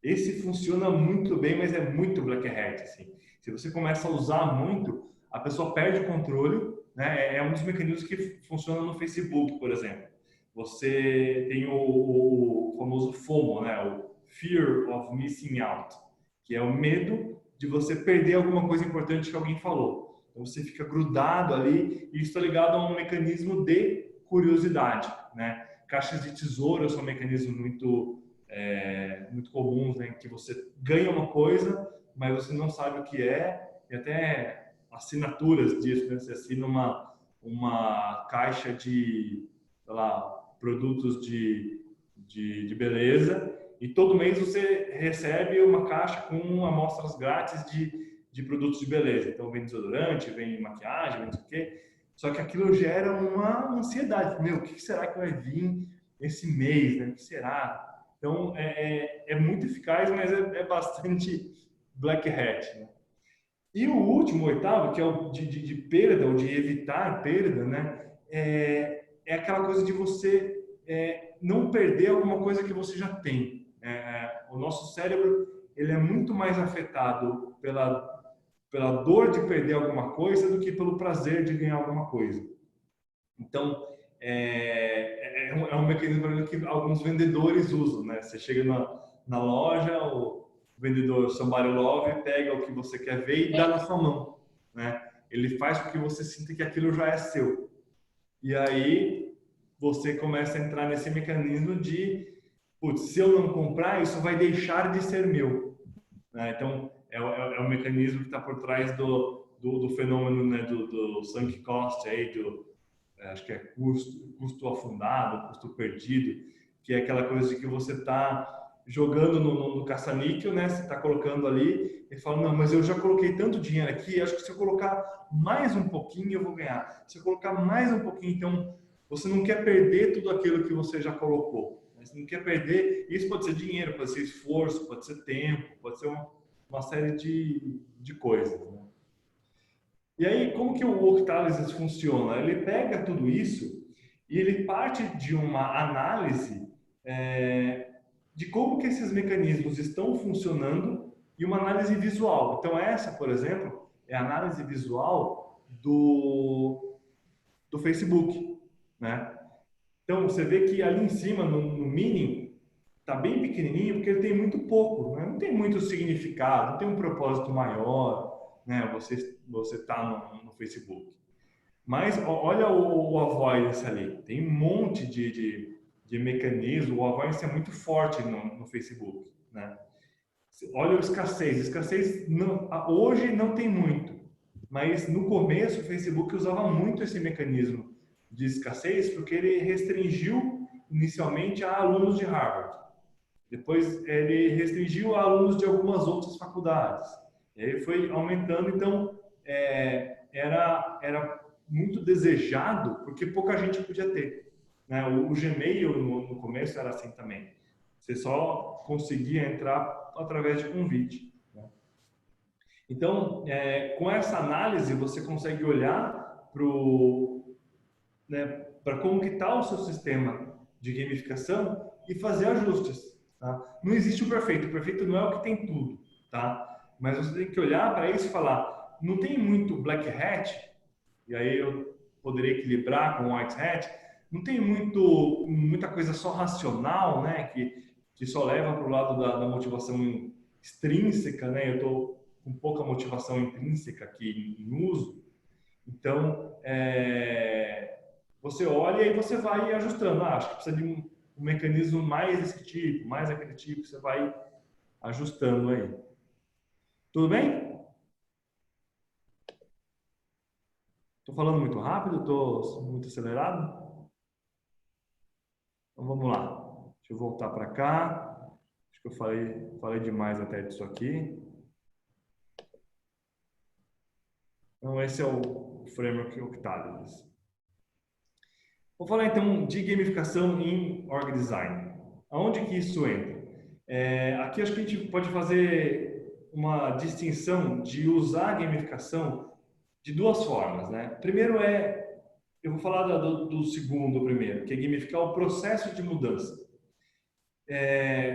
Esse funciona muito bem, mas é muito Black Hat, assim. Se você começa a usar muito, a pessoa perde o controle, né? É um dos mecanismos que funciona no Facebook, por exemplo. Você tem o famoso FOMO, né? O Fear of Missing Out, que é o medo de você perder alguma coisa importante que alguém falou. Então você fica grudado ali e isso está ligado a um mecanismo de curiosidade, né? Caixas de tesouro são mecanismos muito comuns, né? Que você ganha uma coisa, mas você não sabe o que é, e até assinaturas disso, né? Você assina uma caixa de, sei lá, produtos de beleza, e todo mês você recebe uma caixa com amostras grátis de produtos de beleza. Então vem desodorante, vem maquiagem, vem não sei o quê. Só que aquilo gera uma ansiedade. Meu, o que será que vai vir esse mês, né? O que será? Então é muito eficaz, mas é bastante black hat, né? E o último, o oitavo, que é o de perda, ou de evitar perda, né? É aquela coisa de você não perder alguma coisa que você já tem. O nosso cérebro, ele é muito mais afetado pela dor de perder alguma coisa do que pelo prazer de ganhar alguma coisa. Então, é um mecanismo que alguns vendedores usam, né? Você chega na loja, o vendedor somebody love pega o que você quer ver e dá na sua mão, né? Ele faz com que você sinta que aquilo já é seu. E aí você começa a entrar nesse mecanismo de, putz, se eu não comprar, isso vai deixar de ser meu, né? Então, é o mecanismo que está por trás do fenômeno, né, do sunk cost, aí, acho que é custo afundado, custo perdido, que é aquela coisa de que você está jogando no caça-níquel, né? Você está colocando ali e fala, não, mas eu já coloquei tanto dinheiro aqui, acho que se eu colocar mais um pouquinho eu vou ganhar. Se eu colocar mais um pouquinho, então você não quer perder tudo aquilo que você já colocou. Você não quer perder, isso pode ser dinheiro, pode ser esforço, pode ser tempo, pode ser uma série de coisas, né? E aí, como que o Octalysis funciona? Ele pega tudo isso e ele parte de uma análise de como que esses mecanismos estão funcionando e uma análise visual. Então, essa, por exemplo, é a análise visual do Facebook, né? Então, você vê que ali em cima, no mini, tá bem pequenininho, porque ele tem muito pouco, né? Não tem muito significado, não tem um propósito maior, né? Você tá no Facebook. Mas olha o avoidance ali, tem um monte de mecanismo, o avoidance é muito forte no Facebook, né? Olha o escassez não, hoje não tem muito, mas no começo o Facebook usava muito esse mecanismo de escassez porque ele restringiu inicialmente a alunos de Harvard. Depois ele restringiu a alunos de algumas outras faculdades. E aí foi aumentando, então era muito desejado porque pouca gente podia ter, né? O Gmail no começo era assim também. Você só conseguia entrar através de convite, né? Então, com essa análise você consegue olhar para como que está o seu sistema de gamificação e fazer ajustes, tá? Não existe o perfeito não é o que tem tudo, tá? Mas você tem que olhar para isso e falar, não tem muito black hat, e aí eu poderia equilibrar com white hat, não tem muita coisa só racional, né, que só leva para o lado da motivação extrínseca, né? Eu estou com pouca motivação intrínseca aqui em uso, então você olha e você vai ajustando. Acho que precisa de um mecanismo mais desse tipo, mais aquele tipo, você vai ajustando aí. Tudo bem? Estou falando muito rápido? Estou muito acelerado? Então vamos lá. Deixa eu voltar para cá. Acho que eu falei demais até disso aqui. Então esse é o framework Octalysis. Vou falar então de gamificação em org design. Aonde que isso entra? Aqui acho que a gente pode fazer uma distinção de usar a gamificação de duas formas, né? Primeiro eu vou falar do segundo primeiro, que é gamificar o processo de mudança.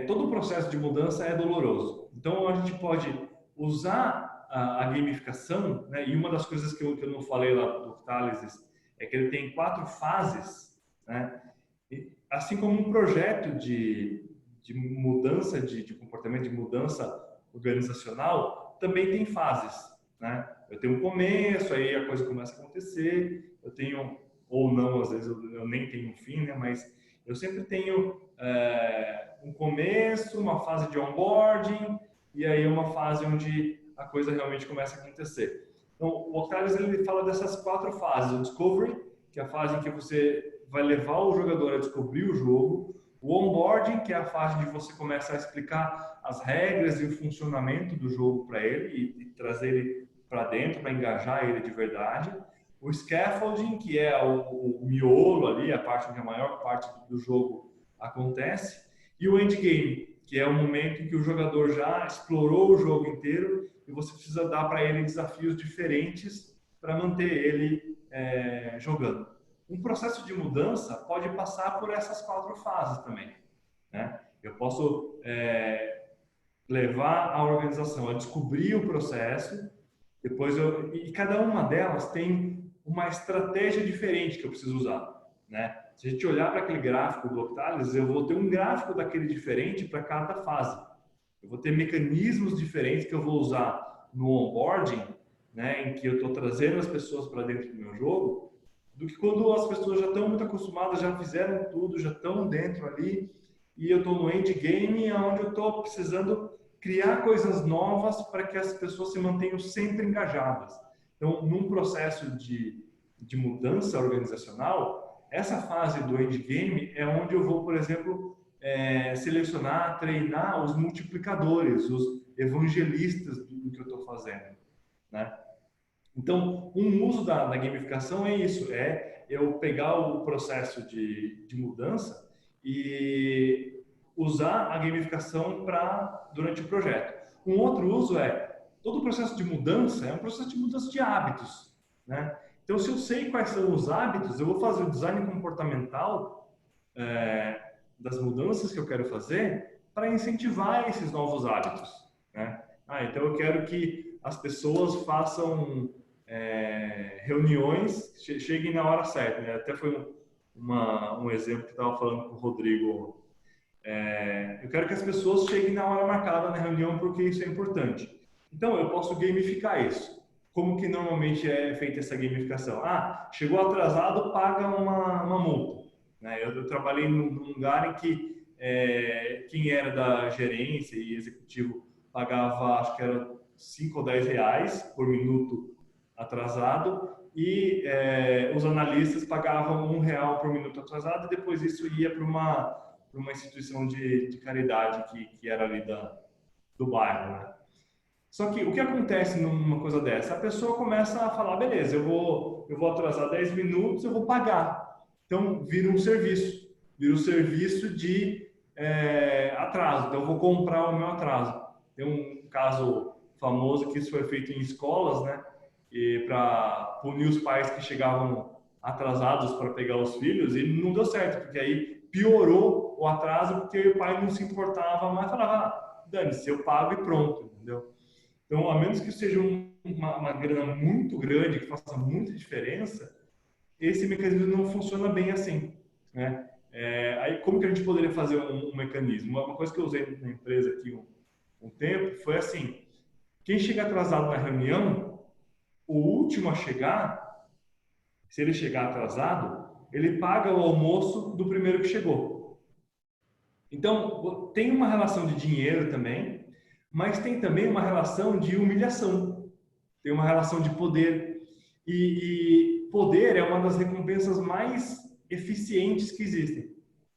Todo o processo de mudança é doloroso. Então a gente pode usar a gamificação, né? E uma das coisas que eu não falei lá do Octalysis é que ele tem 4 fases, né? E, assim como um projeto de mudança de comportamento, de mudança organizacional, também tem fases, né? Eu tenho um começo, aí a coisa começa a acontecer, eu tenho, ou não, às vezes eu nem tenho um fim, né? Mas eu sempre tenho um começo, uma fase de onboarding, e aí uma fase onde a coisa realmente começa a acontecer. Então, o Octavius, ele fala dessas 4 fases: o Discovery, que é a fase em que você vai levar o jogador a descobrir o jogo; o Onboarding, que é a fase de você começar a explicar as regras e o funcionamento do jogo para ele e trazer ele para dentro, para engajar ele de verdade; o Scaffolding, que é o miolo ali, a parte onde a maior parte do jogo acontece; e o Endgame, que é o momento em que o jogador já explorou o jogo inteiro e você precisa dar para ele desafios diferentes para manter ele jogando. Um processo de mudança pode passar por essas 4 fases também, né? Eu posso levar a organização a descobrir o processo, depois e cada uma delas tem uma estratégia diferente que eu preciso usar, né? Se a gente olhar para aquele gráfico do Octavius, eu vou ter um gráfico daquele diferente para cada fase. Eu vou ter mecanismos diferentes que eu vou usar no onboarding, né, em que eu estou trazendo as pessoas para dentro do meu jogo, do que quando as pessoas já estão muito acostumadas, já fizeram tudo, já estão dentro ali, e eu estou no endgame, onde eu estou precisando criar coisas novas para que as pessoas se mantenham sempre engajadas. Então, num processo de mudança organizacional, essa fase do endgame é onde eu vou, por exemplo, selecionar, treinar os multiplicadores, os evangelistas do que eu estou fazendo, né? Então, um uso da gamificação é isso, é eu pegar o processo de mudança e usar a gamificação durante o projeto. Um outro uso todo o processo de mudança é um processo de mudança de hábitos, né? Então, se eu sei quais são os hábitos, eu vou fazer o design comportamental das mudanças que eu quero fazer para incentivar esses novos hábitos, né? Então eu quero que as pessoas façam reuniões, cheguem na hora certa, né? Até foi um exemplo que eu estava falando com o Rodrigo. Eu quero que as pessoas cheguem na hora marcada na reunião porque isso é importante. Então eu posso gamificar isso. Como que normalmente é feita essa gamificação? Chegou atrasado, paga uma multa, né? Eu trabalhei num lugar em que quem era da gerência e executivo pagava, acho que era 5 ou 10 reais por minuto atrasado, e os analistas pagavam R$1 por minuto atrasado, e depois isso ia para uma instituição de caridade que era ali do bairro, né? Só que o que acontece numa coisa dessa? A pessoa começa a falar, beleza, eu vou atrasar 10 minutos, eu vou pagar. Então, vira um serviço de atraso. Então, eu vou comprar o meu atraso. Tem um caso famoso que isso foi feito em escolas, né? E para punir os pais que chegavam atrasados para pegar os filhos, e não deu certo, porque aí piorou o atraso, porque o pai não se importava mais, falava, dane-se, eu pago e pronto, entendeu? Então, a menos que seja uma grana muito grande, que faça muita diferença, esse mecanismo não funciona bem assim, né? Aí, como que a gente poderia fazer um mecanismo? Uma coisa que eu usei na empresa aqui um tempo foi assim: quem chega atrasado na reunião, o último a chegar, se ele chegar atrasado, ele paga o almoço do primeiro que chegou. Então, tem uma relação de dinheiro também, mas tem também uma relação de humilhação, tem uma relação de poder, e poder é uma das recompensas mais eficientes que existem.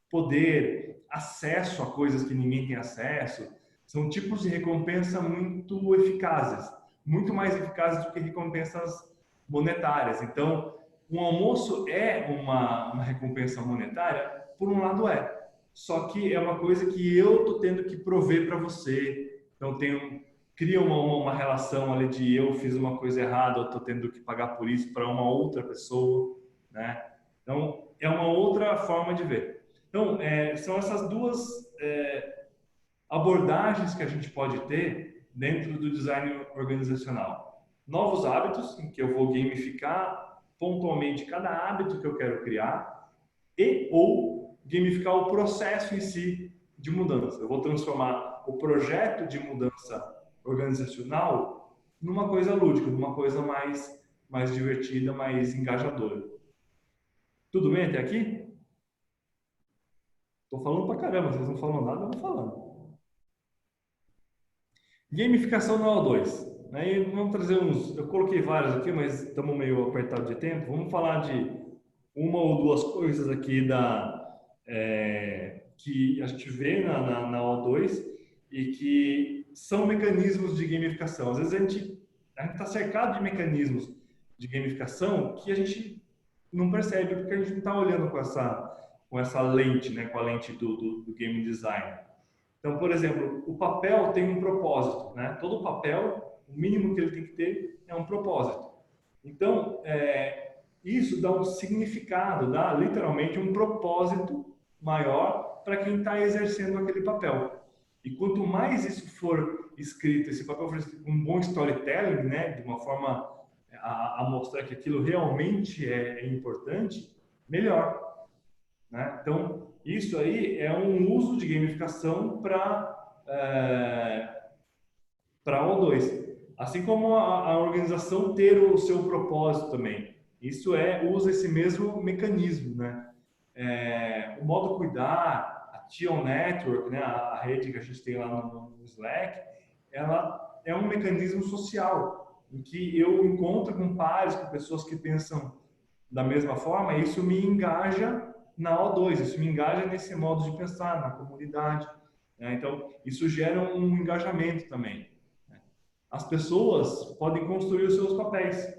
Poder, acesso a coisas que ninguém tem acesso, são tipos de recompensa muito eficazes, muito mais eficazes do que recompensas monetárias. Então, um almoço é uma recompensa monetária? Por um lado só que é uma coisa que eu estou tendo que prover para você. Então, cria uma relação ali de eu fiz uma coisa errada, eu estou tendo que pagar por isso para uma outra pessoa, né? Então, é uma outra forma de ver. Então, são essas duas abordagens que a gente pode ter dentro do design organizacional. Novos hábitos, em que eu vou gamificar pontualmente cada hábito que eu quero criar, ou gamificar o processo em si de mudança. Eu vou transformar o projeto de mudança organizacional numa coisa lúdica, numa coisa mais divertida, mais engajadora. Tudo bem até aqui? Tô falando pra caramba, vocês não falam nada, eu vou falando. Gamificação no O2. Aí vamos trazer uns, eu coloquei vários aqui, mas estamos meio apertados de tempo. Vamos falar de uma ou duas coisas aqui que a gente vê na O2 e que são mecanismos de gamificação. Às vezes a gente está cercado de mecanismos de gamificação que a gente não percebe porque a gente não está olhando com essa lente, né, com a lente do game design. Então, por exemplo, o papel tem um propósito, né? Todo papel, o mínimo que ele tem que ter é um propósito. Então, isso dá um significado, dá literalmente um propósito maior para quem está exercendo aquele papel. E quanto mais isso for escrito, esse papel for escrito com um bom storytelling, né, de uma forma a mostrar que aquilo realmente é importante, melhor. Né? Então, isso aí é um uso de gamificação para O2. Assim como a organização ter o seu propósito também. Isso usa esse mesmo mecanismo, né? O modo cuidar, a Tion Network, né? A rede que a gente tem lá no Slack, ela é um mecanismo social, em que eu encontro com pares, com pessoas que pensam da mesma forma, e isso me engaja na O2, isso me engaja nesse modo de pensar, na comunidade. Né? Então, isso gera um engajamento também. As pessoas podem construir os seus papéis.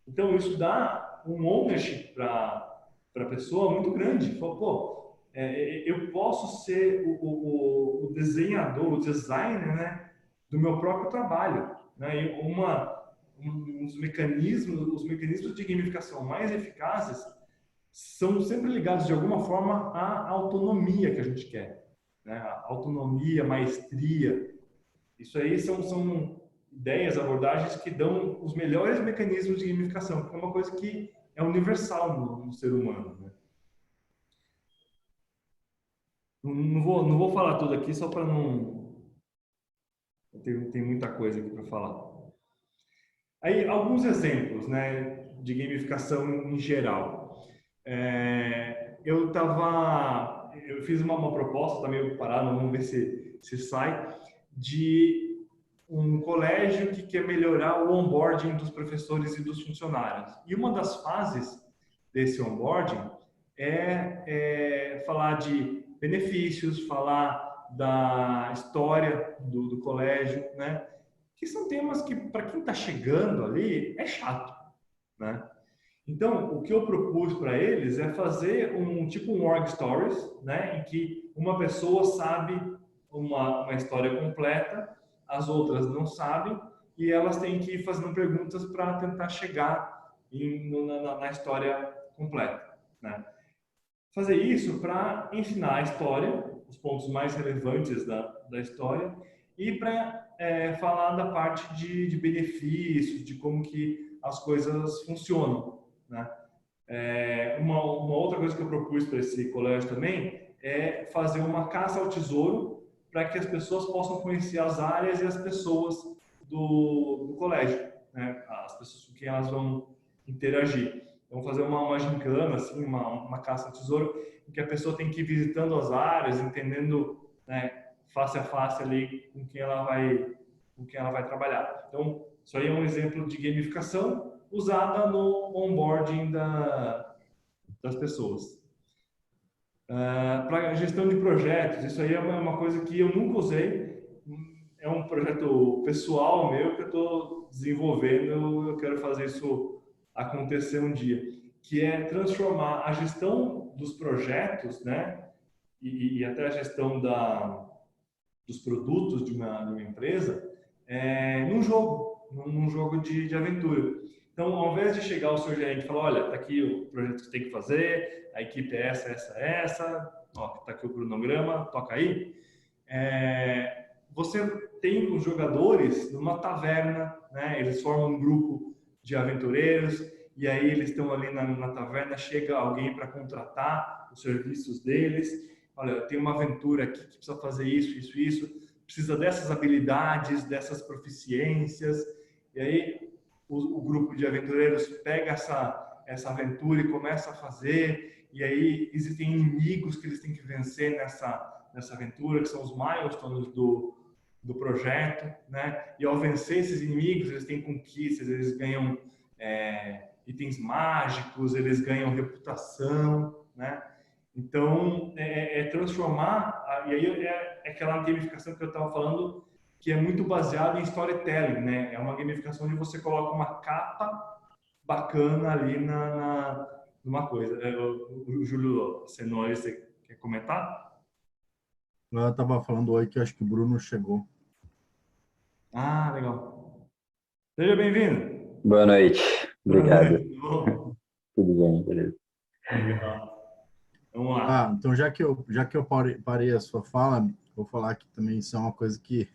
Então, isso dá um ownership para a pessoa muito grande. Fala, pô, eu posso ser o desenhador, o designer, né, do meu próprio trabalho. Né? E os mecanismos de gamificação mais eficazes são sempre ligados de alguma forma à autonomia que a gente quer. Né? A autonomia, maestria. Isso aí são ideias, abordagens que dão os melhores mecanismos de gamificação, porque é uma coisa que é universal no ser humano. Né? Não vou falar tudo aqui só para não... Tem muita coisa aqui para falar. Aí, alguns exemplos, né, de gamificação em geral. Eu fiz uma proposta, tá meio parado, vamos ver se sai, de um colégio que quer melhorar o onboarding dos professores e dos funcionários. E uma das fases desse onboarding é falar de benefícios, falar da história do colégio, né? Que são temas que, para quem está chegando ali, é chato, né? Então, o que eu propus para eles é fazer um org stories, né? Em que uma pessoa sabe uma história completa, as outras não sabem, e elas têm que ir fazendo perguntas para tentar chegar na história completa, né? Fazer isso para ensinar a história, os pontos mais relevantes da história, e para falar da parte de benefícios, de como que as coisas funcionam, né? Uma outra coisa que eu propus para esse colégio também é fazer uma caça ao tesouro para que as pessoas possam conhecer as áreas e as pessoas do colégio, né? As pessoas com quem elas vão interagir. Então, fazer uma gincana, assim, uma caça ao tesouro, em que a pessoa tem que ir visitando as áreas, entendendo, né, face a face ali com quem ela vai trabalhar. Então, isso aí é um exemplo de gamificação usada no onboarding das pessoas. Para a gestão de projetos, isso aí é uma coisa que eu nunca usei, é um projeto pessoal meu que eu estou desenvolvendo, eu quero fazer isso acontecer um dia, que é transformar a gestão dos projetos, né, e até a gestão dos produtos de uma empresa num jogo de aventura. Então, ao invés de chegar o seu gerente e falar, olha, tá aqui o projeto que você tem que fazer, a equipe é essa, ó, tá aqui o cronograma, toca aí. Você tem os jogadores numa taverna, né? Eles formam um grupo de aventureiros e aí eles estão ali na taverna, chega alguém para contratar os serviços deles. Olha, tem uma aventura aqui que precisa fazer isso. precisa dessas habilidades, dessas proficiências, e aí o grupo de aventureiros pega essa aventura e começa a fazer, e aí existem inimigos que eles têm que vencer nessa aventura, que são os milestones do projeto, né? E ao vencer esses inimigos, eles têm conquistas, eles ganham itens mágicos, eles ganham reputação, né? Então, transformar, e aí é aquela gamificação que eu estava falando, que é muito baseada em storytelling, né? É uma gamificação onde você coloca uma capa bacana ali numa coisa. O Júlio Senori, você quer comentar? Eu estava falando hoje que eu acho que o Bruno chegou. Ah, legal. Seja bem-vindo. Boa noite. Boa Obrigado. noite, tudo bom? Tudo bem, beleza. Legal. Vamos lá. Então já que eu parei a sua fala, vou falar que também isso é uma coisa que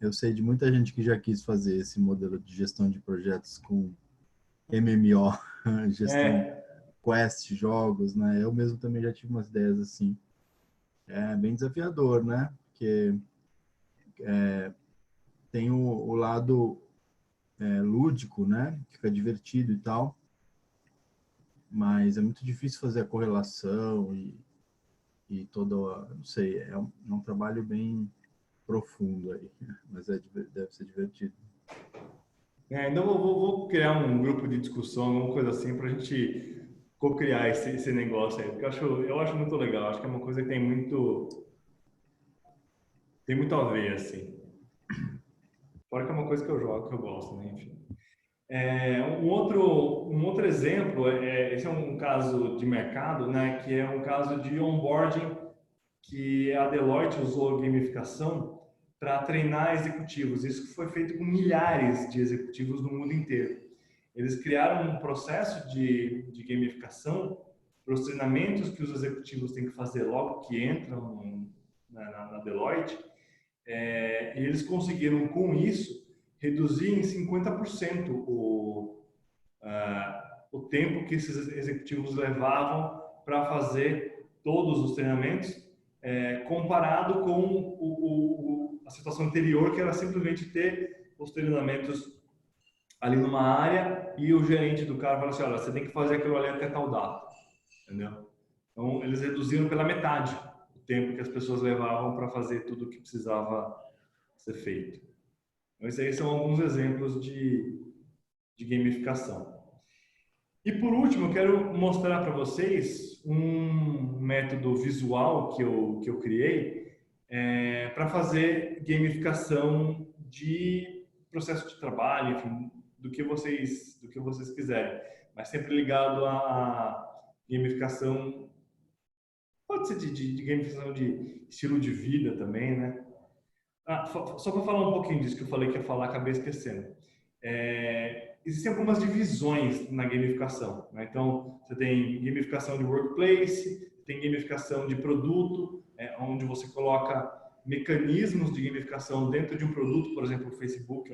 eu sei de muita gente que já quis fazer esse modelo de gestão de projetos com MMO, gestão quest, jogos, né? Eu mesmo também já tive umas ideias assim. É bem desafiador, né? Porque tem o lado lúdico, né? Fica divertido e tal, mas é muito difícil fazer a correlação e todo, não sei, é um trabalho bem profundo aí, mas deve ser divertido. Então vou criar um grupo de discussão, alguma coisa assim, para a gente co-criar esse negócio aí, porque eu acho muito legal, acho que é uma coisa que tem muito a ver, assim. Fora que é uma coisa que eu jogo, que eu gosto, né? Enfim. Um outro exemplo, esse é um caso de mercado, né? Que é um caso de onboarding que a Deloitte usou gamificação para treinar executivos. Isso foi feito com milhares de executivos no mundo inteiro. Eles criaram um processo de gamificação para os treinamentos que os executivos têm que fazer logo que entram na Deloitte. E eles conseguiram, com isso, reduzir em 50% o tempo que esses executivos levavam para fazer todos os treinamentos, comparado com a situação anterior, que era simplesmente ter os treinamentos ali numa área e o gerente do cara falou assim, olha, você tem que fazer aquilo ali até tal data, entendeu? Então, eles reduziram pela metade o tempo que as pessoas levavam para fazer tudo o que precisava ser feito. Então, esses aí são alguns exemplos de gamificação. E por último, eu quero mostrar para vocês um método visual que eu criei para fazer gamificação de processo de trabalho, enfim, do que vocês quiserem, mas sempre ligado à gamificação, pode ser de gamificação de estilo de vida também, né? Só para falar um pouquinho disso que eu falei que ia falar, acabei esquecendo. Existem algumas divisões na gamificação, né? Então, você tem gamificação de workplace, tem gamificação de produto, onde você coloca mecanismos de gamificação dentro de um produto, por exemplo, o Facebook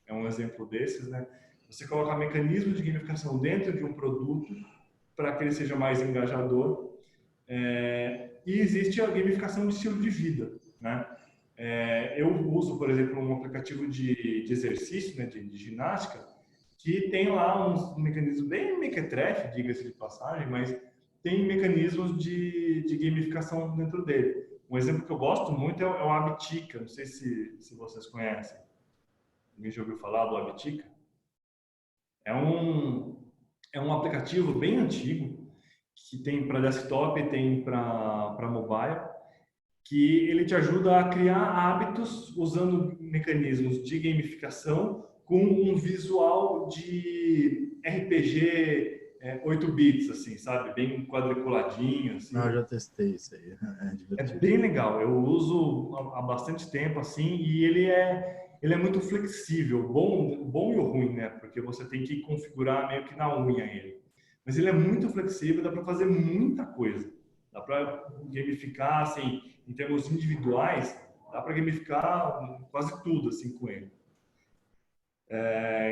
é um exemplo desses, né? Você coloca mecanismos de gamificação dentro de um produto para que ele seja mais engajador. E existe a gamificação de estilo de vida, né? Eu uso, por exemplo, um aplicativo de exercício, né, de ginástica, que tem lá uns mecanismos bem mequetrefe, diga-se de passagem, mas tem mecanismos de gamificação dentro dele. Um exemplo que eu gosto muito é o Abitica, não sei se vocês conhecem. Alguém já ouviu falar do Abitica? É um aplicativo bem antigo, que tem para desktop e tem para mobile, que ele te ajuda a criar hábitos usando mecanismos de gamificação com um visual de RPG 8 bits, assim, sabe? Bem quadriculadinho, assim. Eu já testei isso aí, é bem legal. Eu uso há bastante tempo, assim, e ele é muito flexível, bom e o ruim, né? Porque você tem que configurar meio que na unha ele. Mas ele é muito flexível, dá para fazer muita coisa. Dá para gamificar, assim, em termos individuais, dá para gamificar quase tudo, assim, com ele.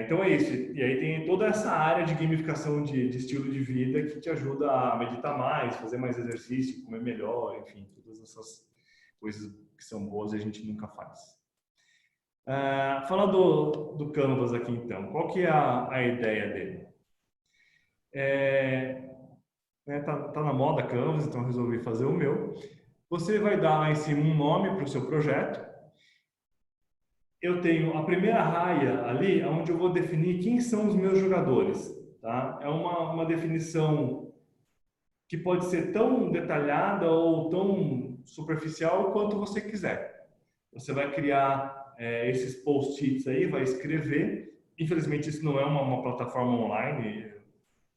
Então é isso. E aí tem toda essa área de gamificação de estilo de vida que te ajuda a meditar mais, fazer mais exercício, comer melhor, enfim, todas essas coisas que são boas e a gente nunca faz. Falando do Canvas aqui, então, qual que é a ideia dele? Tá na moda Canvas, então resolvi fazer o meu. Você vai dar lá em cima um nome para o seu projeto. Eu tenho a primeira raia ali, onde eu vou definir quem são os meus jogadores. Tá? É uma definição que pode ser tão detalhada ou tão superficial quanto você quiser. Você vai criar esses post-its aí, vai escrever. Infelizmente, isso não é uma plataforma online.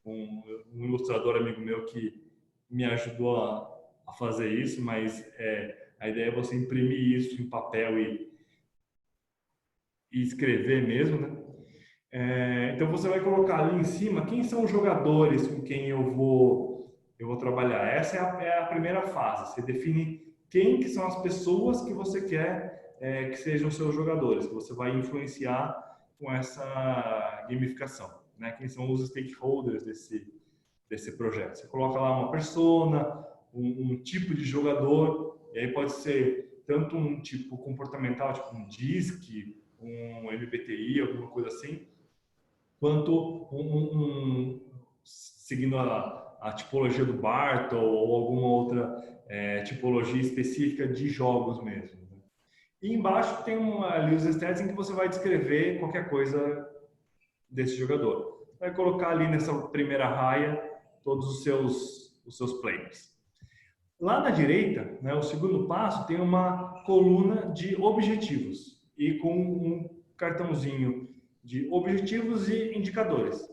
Um ilustrador amigo meu que me ajudou a fazer isso, mas a ideia é você imprimir isso em papel e escrever mesmo, né? Então você vai colocar ali em cima quem são os jogadores com quem eu vou trabalhar. Essa é a primeira fase. Você define quem que são as pessoas que você quer que sejam seus jogadores, que você vai influenciar com essa gamificação, né? Quem são os stakeholders desse projeto. Você coloca lá uma persona, um tipo de jogador, e aí pode ser tanto um tipo comportamental, tipo um DISC, um MBTI, alguma coisa assim, quanto seguindo a tipologia do Bartle ou alguma outra tipologia específica de jogos mesmo. Né? E embaixo tem ali os stats em que você vai descrever qualquer coisa desse jogador. Vai colocar ali nessa primeira raia todos os seus players. Lá na direita, né, o segundo passo, tem uma coluna de objetivos e com um cartãozinho de objetivos e indicadores.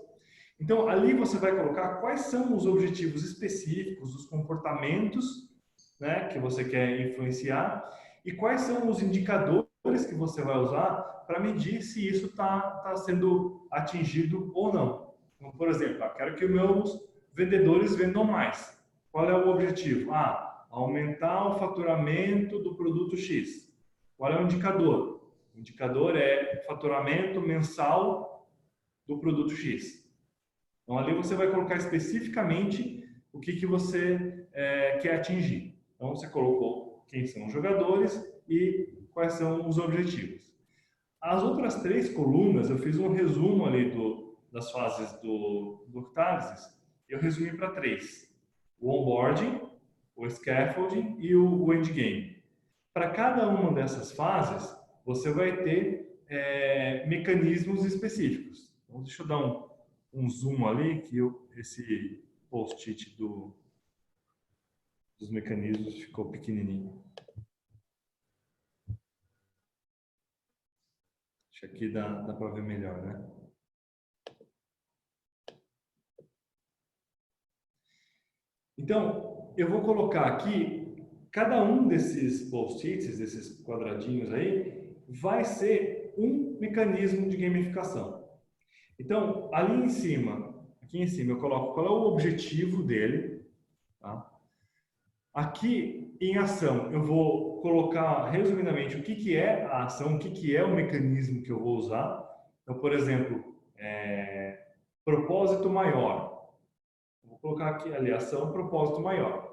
Então, ali você vai colocar quais são os objetivos específicos, os comportamentos, né, que você quer influenciar e quais são os indicadores que você vai usar para medir se isso está sendo atingido ou não. Então, por exemplo, eu quero que os meus vendedores vendam mais. Qual é o objetivo? Aumentar o faturamento do produto X. Qual é o indicador? O indicador é faturamento mensal do produto X. Então, ali você vai colocar especificamente o que você quer atingir. Então, você colocou quem são os jogadores e quais são os objetivos. As outras 3 colunas, eu fiz um resumo ali das fases do Octalysis. Eu resumi para 3. O onboarding, o scaffolding e o endgame. Para cada uma dessas fases, você vai ter mecanismos específicos. Então, deixa eu dar um zoom ali, que esse post-it dos mecanismos ficou pequenininho. Acho que aqui dá para ver melhor, né? Então, eu vou colocar aqui, cada um desses post-its, desses quadradinhos aí, vai ser um mecanismo de gamificação. Então, aqui em cima, eu coloco qual é o objetivo dele. Tá? Aqui, em ação, eu vou colocar, resumidamente, o que é a ação, o que é o mecanismo que eu vou usar. Então, por exemplo, propósito maior. Vou colocar aqui, ali, ação, propósito maior.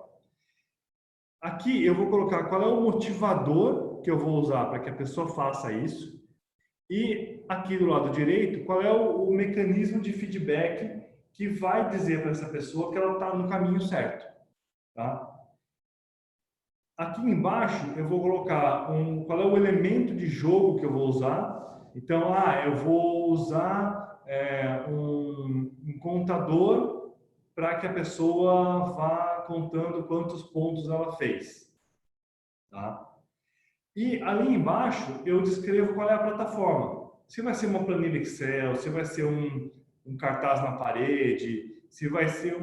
Aqui eu vou colocar qual é o motivador que eu vou usar para que a pessoa faça isso. E aqui do lado direito, qual é o mecanismo de feedback que vai dizer para essa pessoa que ela está no caminho certo. Tá? Aqui embaixo eu vou colocar qual é o elemento de jogo que eu vou usar. Então, eu vou usar um contador para que a pessoa vá contando quantos pontos ela fez. Tá? E ali embaixo eu descrevo qual é a plataforma. Se vai ser uma planilha Excel, se vai ser um cartaz na parede, se vai ser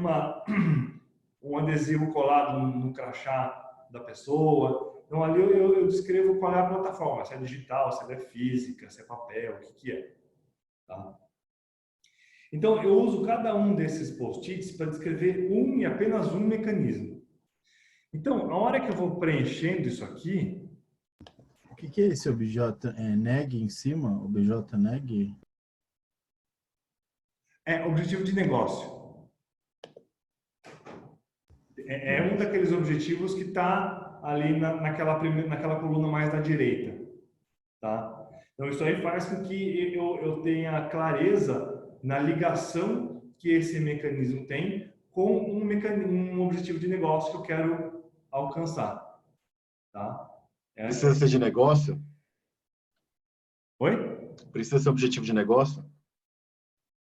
um adesivo colado no crachá da pessoa. Então ali eu descrevo qual é a plataforma, se é digital, se é física, se é papel, o que é. Tá? Então, eu uso cada um desses post-its para descrever e apenas um mecanismo. Então, a hora que eu vou preenchendo isso aqui... O que é esse objeto neg em cima? Objeto neg? É objetivo de negócio. É um daqueles objetivos que está ali naquela coluna mais da direita, tá? Então, isso aí faz com que eu tenha clareza na ligação que esse mecanismo tem com um objetivo de negócio que eu quero alcançar, tá? Precisa ser de negócio? Oi? Precisa ser objetivo de negócio?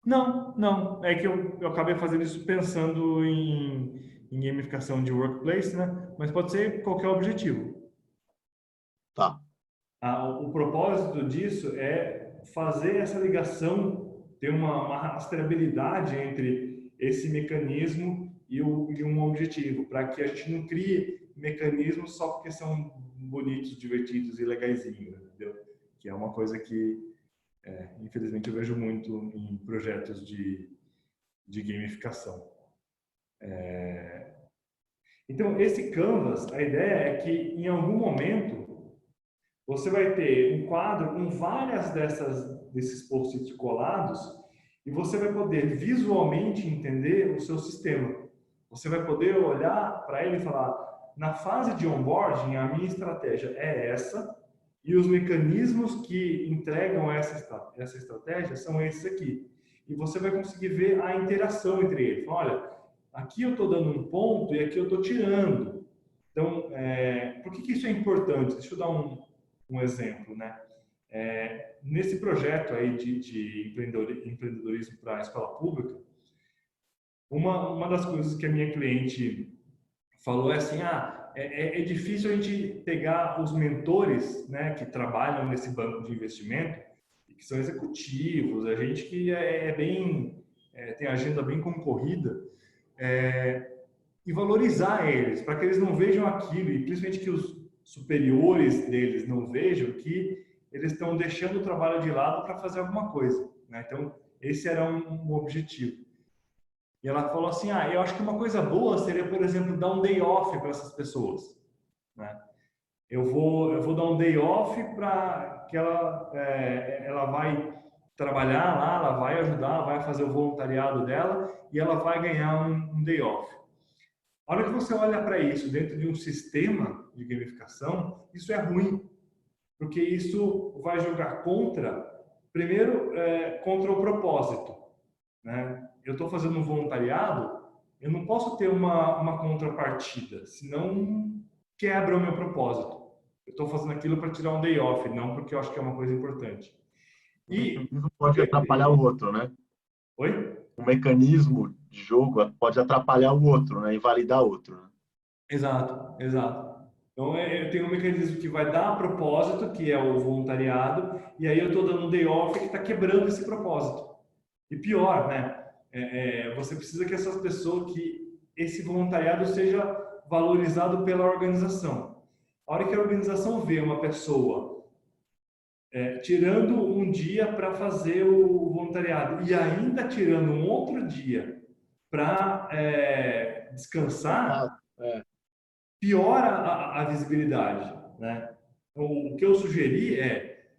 Não, não. É que eu acabei fazendo isso pensando em gamificação de workplace, né? Mas pode ser qualquer objetivo. Tá. O propósito disso é fazer essa ligação, ter uma rastreabilidade entre esse mecanismo e um objetivo, para que a gente não crie mecanismos só porque são bonitos, divertidos e legaisinhos, entendeu? Que é uma coisa que, infelizmente, eu vejo muito em projetos de gamificação. Então, esse Canvas, a ideia é que em algum momento você vai ter um quadro com várias desses post-it colados e você vai poder visualmente entender o seu sistema. Você vai poder olhar para ele e falar, na fase de onboarding, a minha estratégia é essa e os mecanismos que entregam essa estratégia são esses aqui. E você vai conseguir ver a interação entre eles. Olha, aqui eu estou dando um ponto e aqui eu estou tirando. Então, por que isso é importante? Deixa eu dar um exemplo, né? Nesse projeto aí de empreendedorismo para a escola pública, uma das coisas que a minha cliente falou é assim, é difícil a gente pegar os mentores, né, que trabalham nesse banco de investimento, que são executivos, a gente que tem agenda bem concorrida, e valorizar eles, para que eles não vejam aquilo, e principalmente que os superiores deles não vejam que eles estão deixando o trabalho de lado para fazer alguma coisa, né? Então, esse era um objetivo. E ela falou assim, eu acho que uma coisa boa seria, por exemplo, dar um day off para essas pessoas, né? Eu vou dar um day off para que ela vai trabalhar lá, ela vai ajudar, vai fazer o voluntariado dela e ela vai ganhar um day off. A hora que você olha para isso dentro de um sistema de gamificação, isso é ruim, porque isso vai jogar primeiro, contra o propósito, né? Eu estou fazendo um voluntariado, eu não posso ter uma contrapartida, senão quebra o meu propósito. Eu estou fazendo aquilo para tirar um day off, não porque eu acho que é uma coisa importante. Um mecanismo pode atrapalhar o outro, né? Oi? Um mecanismo de jogo pode atrapalhar o outro, né? Invalidar o outro, né? Exato, exato. Então, eu tenho um mecanismo que vai dar propósito, que é o voluntariado, e aí eu estou dando um day off que está quebrando esse propósito. E pior, né? Você precisa que esse voluntariado seja valorizado pela organização. A hora que a organização vê uma pessoa tirando um dia para fazer o voluntariado e ainda tirando um outro dia para descansar, piora a visibilidade, né? Então, o que eu sugeri é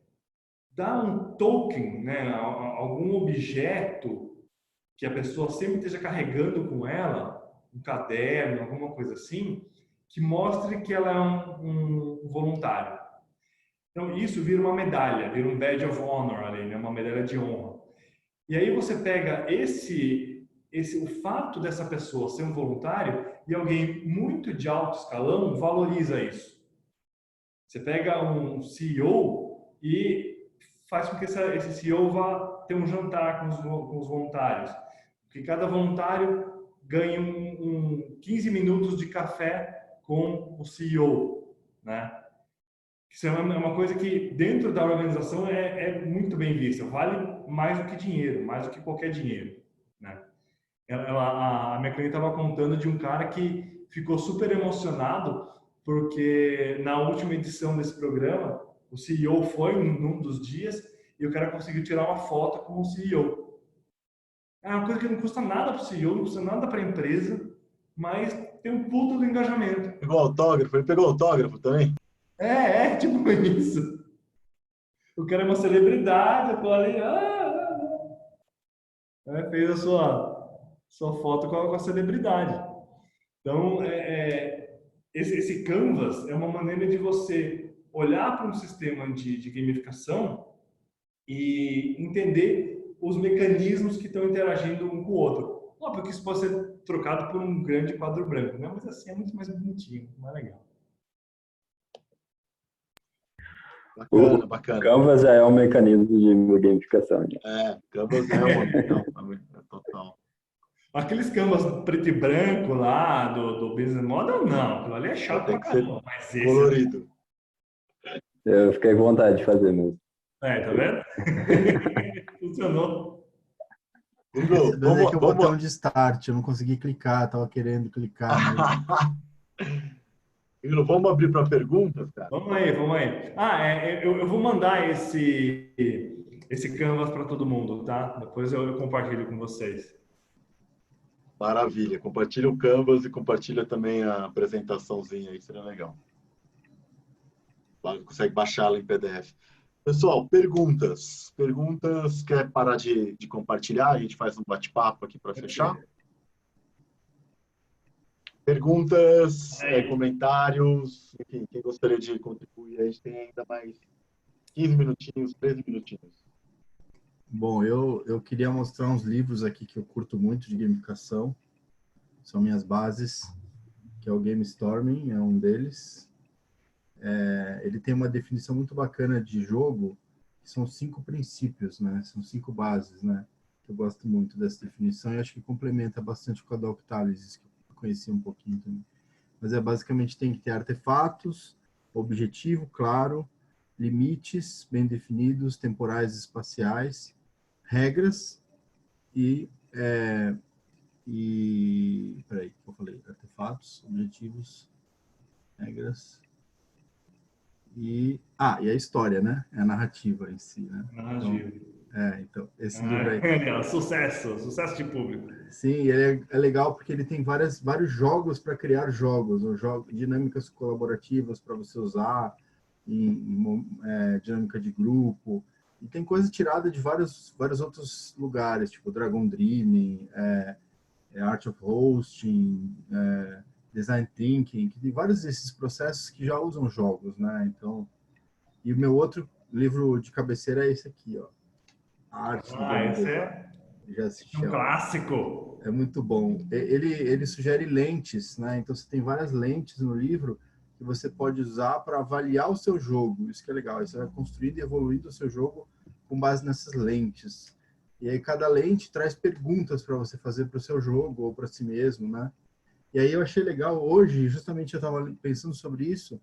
dar um token, né, algum objeto que a pessoa sempre esteja carregando com ela, um caderno, alguma coisa assim, que mostre que ela é um voluntário. Então, isso vira uma medalha, vira um badge of honor ali, né, uma medalha de honra. E aí você pega o fato dessa pessoa ser um voluntário e alguém muito de alto escalão valoriza isso. Você pega um CEO e faz com que esse CEO vá ter um jantar com os voluntários. Que cada voluntário ganhe 15 minutos de café com o CEO, né? Isso é uma coisa que dentro da organização é muito bem vista. Vale mais do que dinheiro, mais do que qualquer dinheiro, né? A minha cliente estava contando de um cara que ficou super emocionado porque na última edição desse programa o CEO foi num dos dias e o cara conseguiu tirar uma foto com o CEO. É uma coisa que não custa nada para o CEO, não custa nada para a empresa, mas tem um puto do engajamento. Pegou autógrafo? Ele pegou autógrafo também? Tipo isso. O cara é uma celebridade, eu tô ali, fez a sua foto com a celebridade. Então, esse Canvas é uma maneira de você olhar para um sistema de gamificação e entender os mecanismos que estão interagindo um com o outro. Óbvio que isso pode ser trocado por um grande quadro branco, né? Mas assim é muito mais bonitinho, mais legal. Bacana, O bacana. Canvas já é um mecanismo de gamificação. Né? Canvas é uma. Não, é total. Aqueles canvas preto e branco lá do Business Model, não. Aquilo ali é chato Tem pra que ser caramba. Mas esse colorido. Eu fiquei com vontade de fazer mesmo. tá vendo? Funcionou. Grilo, É que eu botei um de start, eu não consegui clicar, tava querendo clicar. Grilo, vamos abrir para perguntas, cara? Vamos aí, vamos aí. Eu vou mandar esse canvas para todo mundo, tá? Depois eu compartilho com vocês. Maravilha. Compartilha o Canvas e compartilha também a apresentaçãozinha aí, seria legal. Claro, consegue baixá-la em PDF. Pessoal, perguntas. Perguntas, quer parar de compartilhar? A gente faz um bate-papo aqui para fechar. Perguntas, comentários, enfim, quem gostaria de contribuir, a gente tem ainda mais 15 minutinhos, 13 minutinhos. Bom, eu queria mostrar uns livros aqui que eu curto muito de gamificação. São minhas bases, que é o Game Storming, é um deles. Ele tem uma definição muito bacana de jogo, que são 5 princípios, né? São 5 bases, né? Eu gosto muito dessa definição e acho que complementa bastante com a da Octalysis, que eu conheci um pouquinho também. Mas basicamente tem que ter artefatos, objetivo claro, limites bem definidos, temporais e espaciais, regras peraí, que eu falei? Artefatos, objetivos, regras e a história, né? É a narrativa em si, né? Então esse livro aí. Sucesso de público. Sim, ele é legal porque ele tem vários jogos para criar jogos, dinâmicas colaborativas para você usar, dinâmica de grupo, e tem coisa tirada de vários outros lugares, tipo Dragon Dreaming, Art of Hosting, Design Thinking, que tem vários desses processos que já usam jogos, né? Então, e o meu outro livro de cabeceira é esse aqui, ó, A Arte do Game Design. Já assisti. Um clássico. É muito bom. Ele sugere lentes, né? Então você tem várias lentes no livro que você pode usar para avaliar o seu jogo. Isso que é legal. Aí você vai construindo e evoluindo o seu jogo com base nessas lentes. E aí cada lente traz perguntas para você fazer para o seu jogo ou para si mesmo, né? E aí eu achei legal hoje, justamente eu estava pensando sobre isso,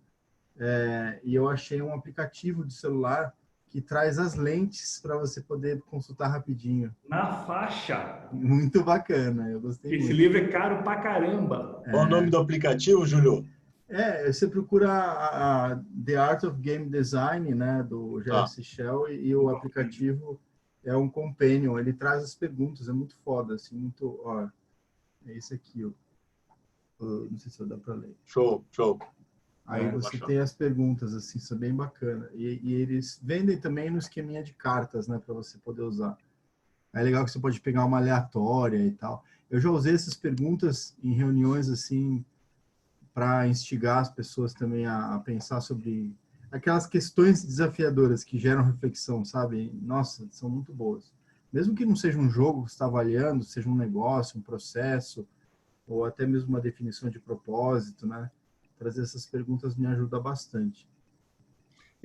e eu achei um aplicativo de celular que traz as lentes para você poder consultar rapidinho. Na faixa. Muito bacana, eu gostei muito. Esse livro é caro pra caramba. Qual o nome do aplicativo, Júlio? Você procura a The Art of Game Design, né, do J.S. Shell, e o aplicativo é um companion, ele traz as perguntas, é muito foda, assim, muito, ó, é esse aqui, ó. Não sei se dá para ler. Show. Aí você tem as perguntas, assim, isso é bem bacana. E eles vendem também no esqueminha de cartas, né, para você poder usar. É legal que você pode pegar uma aleatória e tal. Eu já usei essas perguntas em reuniões, assim, para instigar as pessoas também a pensar sobre aquelas questões desafiadoras que geram reflexão, sabe? Nossa, são muito boas. Mesmo que não seja um jogo que você está avaliando, seja um negócio, um processo, ou até mesmo uma definição de propósito, né? Trazer essas perguntas me ajuda bastante.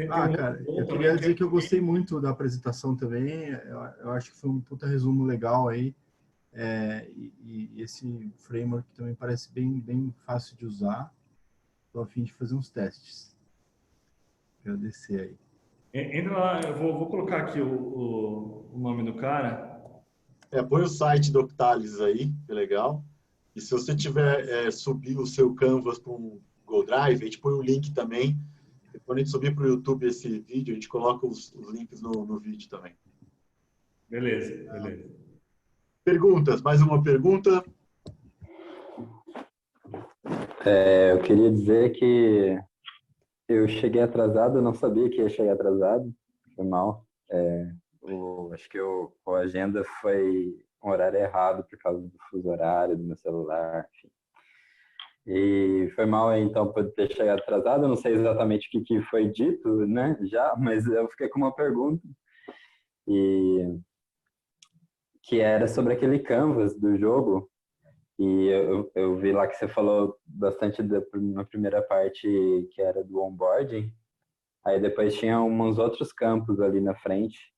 Cara, eu queria dizer que eu gostei muito da apresentação também. Eu acho que foi um puta resumo legal aí. E esse framework também parece bem fácil de usar. Estou a fim de fazer uns testes. Quero descer aí. Entra lá, eu vou colocar aqui o nome do cara. Põe o site do Octalysis aí, que é legal. E se você tiver subir o seu Canvas para um Google Drive, a gente põe o link também. E quando a gente subir para o YouTube esse vídeo, a gente coloca os links no vídeo também. Beleza. Perguntas? Mais uma pergunta? Eu queria dizer que eu cheguei atrasado, eu não sabia que ia chegar atrasado, foi mal. Acho que a agenda foi um horário errado por causa do fuso horário do meu celular, enfim. E foi mal aí, então, por ter chegado atrasado. Eu não sei exatamente o que foi dito, né, já, mas eu fiquei com uma pergunta, e que era sobre aquele canvas do jogo. E eu vi lá que você falou bastante na primeira parte, que era do onboarding. Aí depois tinha uns outros campos ali na frente,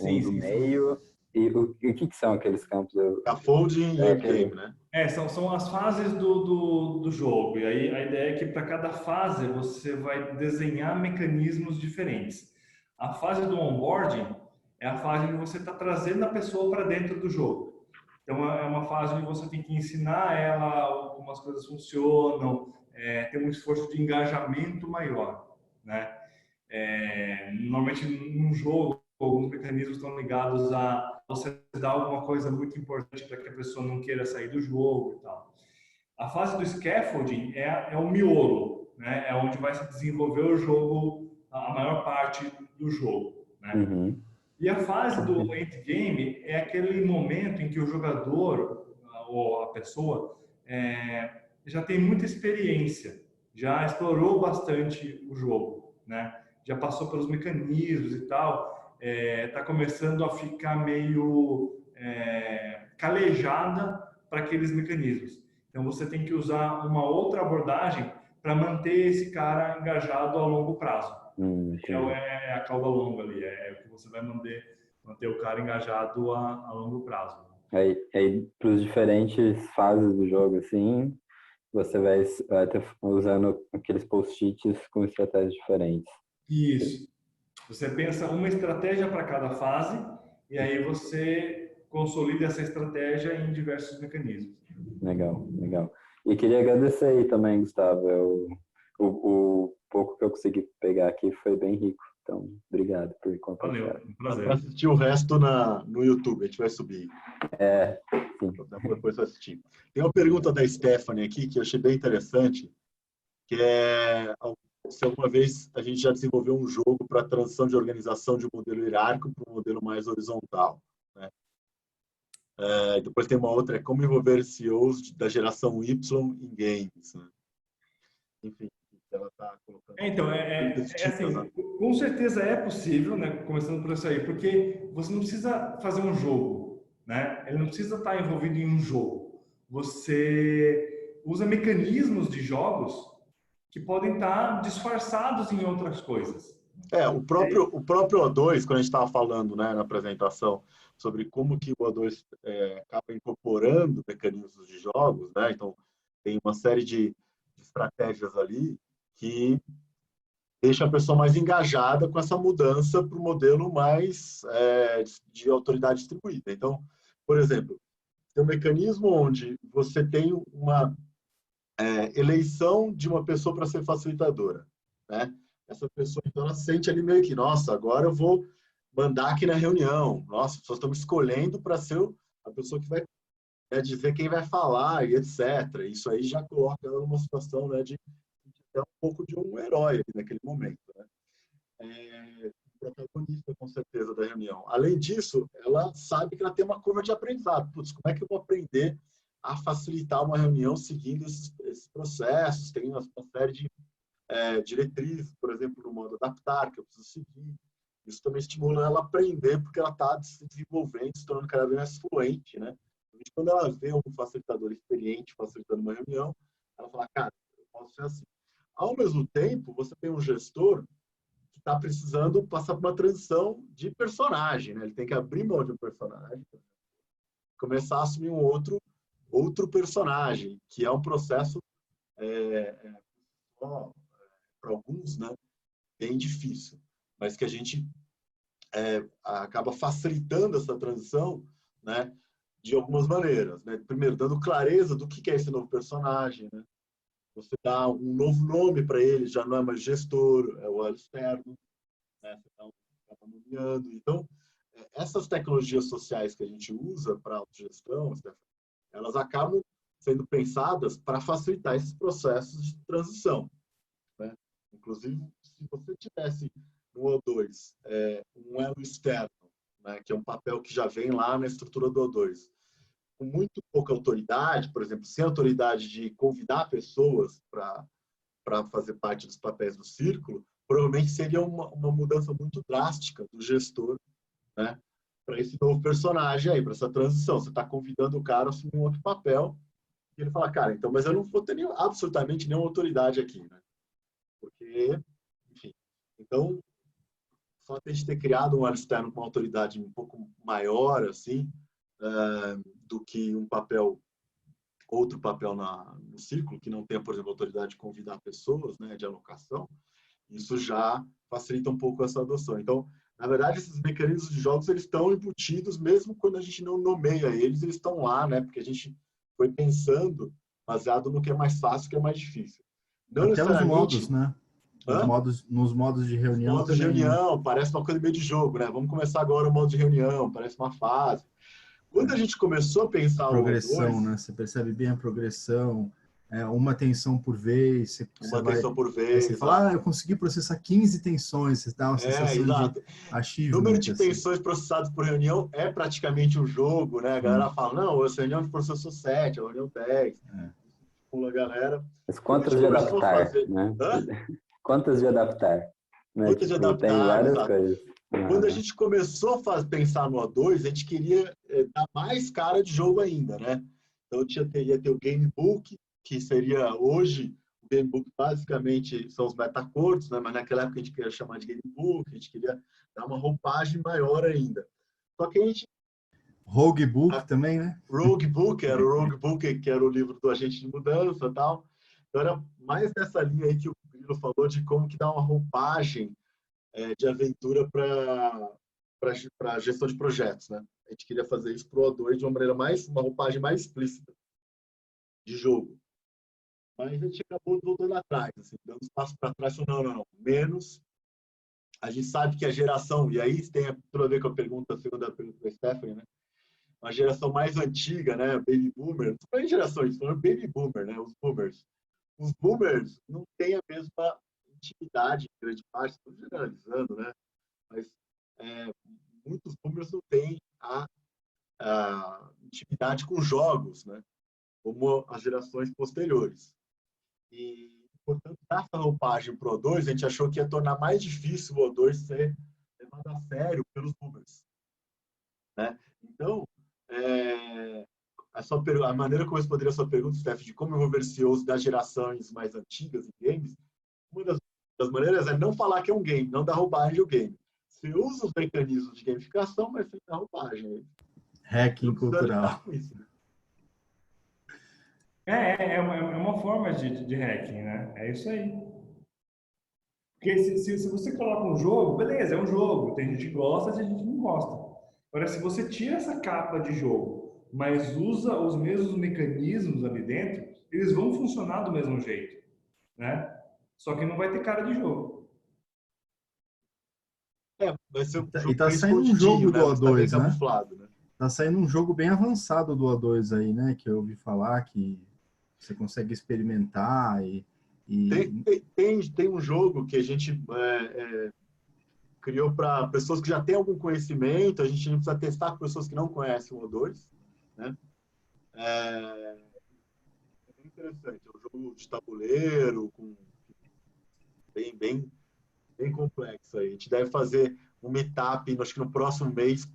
um Sim, do sim, meio. E o que são aqueles campos? Scaffolding e É aquele... endgame, né? são as fases do jogo. E aí a ideia é que para cada fase você vai desenhar mecanismos diferentes. A fase do onboarding é a fase em que você está trazendo a pessoa para dentro do jogo. Então é uma fase onde você tem que ensinar ela como as coisas funcionam, tem um esforço de engajamento maior, né? Normalmente num jogo, alguns mecanismos estão ligados a você dar alguma coisa muito importante para que a pessoa não queira sair do jogo e tal. A fase do scaffolding é o miolo, né? É onde vai se desenvolver o jogo, a maior parte do jogo, né? Uhum. E a fase do endgame é aquele momento em que o jogador ou a pessoa já tem muita experiência, já explorou bastante o jogo, né? Já passou pelos mecanismos e tal, está começando a ficar meio calejada para aqueles mecanismos. Então você tem que usar uma outra abordagem para manter esse cara engajado a longo prazo. É a cauda longa ali, é o que você vai manter o cara engajado a longo prazo. Aí para os diferentes fases do jogo, assim, você vai ter, usando aqueles post-its com estratégias diferentes. Isso. Você pensa uma estratégia para cada fase e aí você consolida essa estratégia em diversos mecanismos. Legal, legal. E queria agradecer aí também, Gustavo. O pouco que eu consegui pegar aqui foi bem rico. Então, obrigado por compartilhar. Valeu, um Dá prazer. para assistir o resto no YouTube, a gente vai subir. Sim. Depois assistir. Tem uma pergunta da Stephanie aqui que eu achei bem interessante, que é se alguma vez a gente já desenvolveu um jogo para transição de organização de um modelo hierárquico para um modelo mais horizontal, né? Depois tem uma outra, é como envolver CEOs da geração Y em games, né? Enfim, ela está colocando Então, muitas dicas, né? assim, com certeza é possível, né? Começando por isso aí, porque você não precisa fazer um jogo, né? Ele não precisa estar envolvido em um jogo. Você usa mecanismos de jogos que podem estar disfarçados em outras coisas. O próprio O2, quando a gente estava falando, né, na apresentação, sobre como que o O2 acaba incorporando mecanismos de jogos, né? Então, tem uma série de estratégias ali que deixa a pessoa mais engajada com essa mudança para o modelo mais de autoridade distribuída. Então, por exemplo, tem um mecanismo onde você tem uma eleição de uma pessoa para ser facilitadora, né? Essa pessoa, então, ela sente ali meio que, nossa, agora eu vou mandar aqui na reunião. Nossa, as pessoas estão me escolhendo para ser a pessoa que vai dizer quem vai falar e etc. Isso aí já coloca ela numa situação, né, de um pouco de um herói ali naquele momento, né? Protagonista, com certeza, da reunião. Além disso, ela sabe que ela tem uma curva de aprendizado. Putz, como é que eu vou aprender a facilitar uma reunião seguindo esses processos? Tem uma série de diretrizes, por exemplo, no modo adaptar, que eu preciso seguir. Isso também estimula ela a aprender, porque ela está se desenvolvendo, se tornando cada vez mais fluente, né? Quando ela vê um facilitador experiente facilitando uma reunião, ela fala, cara, eu posso ser assim. Ao mesmo tempo, você tem um gestor que está precisando passar por uma transição de personagem, né? Ele tem que abrir mão de um personagem, começar a assumir um outro personagem, que é um processo para alguns, né, bem difícil, mas que a gente acaba facilitando essa transição, né, de algumas maneiras, né? Primeiro, dando clareza do que é esse novo personagem, né? Você dá um novo nome para ele, já não é mais gestor, é o olho externo, né? Você está nomeando. Então, essas tecnologias sociais que a gente usa para autogestão, elas acabam sendo pensadas para facilitar esses processos de transição, né? Inclusive, se você tivesse no O2 um elo externo, né, que é um papel que já vem lá na estrutura do O2, com muito pouca autoridade, por exemplo, sem autoridade de convidar pessoas para fazer parte dos papéis do círculo, provavelmente seria uma mudança muito drástica do gestor, né, para esse novo personagem aí, para essa transição. Você está convidando o cara a assumir um outro papel, e ele fala, cara, então, mas eu não vou ter absolutamente nenhuma autoridade aqui, né? Porque, enfim, então, só a gente ter criado um externo com uma autoridade um pouco maior, assim, do que outro papel no círculo, que não tem, por exemplo, a autoridade de convidar pessoas, né, de alocação, isso já facilita um pouco essa adoção. Então, na verdade, esses mecanismos de jogos, eles estão embutidos, mesmo quando a gente não nomeia eles estão lá, né, porque a gente foi pensando baseado no que é mais fácil, que é mais difícil. Não Até os modos, né? Hã? Nos modos de reunião. Os modos de reunião, parece uma coisa meio de jogo, né? Vamos começar agora o modo de reunião, parece uma fase. Quando a gente começou a pensar progressão, né? Você percebe bem a progressão, uma tensão por vez. Uma tensão por vez. Você fala, eu consegui processar 15 tensões, você dá uma sensação de achievement. O número de tensões processadas por reunião é praticamente um jogo, né? A galera fala, não, essa reunião processou 7, a reunião 10. Pula a galera. Mas quantas de adaptar, né? Quantas de adaptar? Né? Quantas de adaptar, tem várias exato. coisas. Quando a gente começou a pensar no O2, a gente queria dar mais cara de jogo ainda, né? Então ia ter o Gamebook, que seria hoje, o Gamebook basicamente são os metacortes, né? Mas naquela época a gente queria chamar de Gamebook, a gente queria dar uma roupagem maior ainda. Só que a gente... Roguebook também, né? Roguebook, era o Roguebook, que era o livro do agente de mudança e tal. Então era mais nessa linha aí que o Grilo falou de como que dá uma roupagem de aventura para gestão de projetos, né? A gente queria fazer isso para o O2 de uma roupagem mais explícita de jogo. Mas a gente acabou voltando atrás, assim, dando espaço para trás, não, menos. A gente sabe que a geração, e aí tem tudo a ver com a segunda pergunta da Stephanie, né? Uma geração mais antiga, né? Baby Boomer, não falando gerações, falando Baby Boomer, né? Os Boomers. Os Boomers não têm a mesma intimidade, em grande parte, estou generalizando, né? Mas muitos Boomers não têm a intimidade com jogos, né? Como as gerações posteriores. E, portanto, essa roupagem para o O2, a gente achou que ia tornar mais difícil o O2 ser levado a sério pelos Boomers, né? Então, a maneira como eu responderia a sua pergunta, Steph, de como eu vou ver CEOs das gerações mais antigas em games, uma das maneiras é não falar que é um game, não dar roupagem ao game. Você usa os mecanismos de gamificação, mas sem dar roupagem. Hacking cultural. É uma forma de hacking, né? É isso aí. Porque se você coloca um jogo, beleza, é um jogo. Tem gente que gosta, tem gente que não gosta. Agora, se você tira essa capa de jogo, mas usa os mesmos mecanismos ali dentro, eles vão funcionar do mesmo jeito, né? Só que não vai ter cara de jogo. Vai ser e tá saindo um jogo do O2, tá camuflado, né? Tá saindo um jogo bem avançado do O2 aí, né? Que eu ouvi falar que você consegue experimentar Tem um jogo que a gente criou para pessoas que já têm algum conhecimento, a gente não precisa testar com pessoas que não conhecem o O2, né? É bem interessante, é um jogo de tabuleiro, bem complexo aí. A gente deve fazer um meetup, acho que no próximo mês,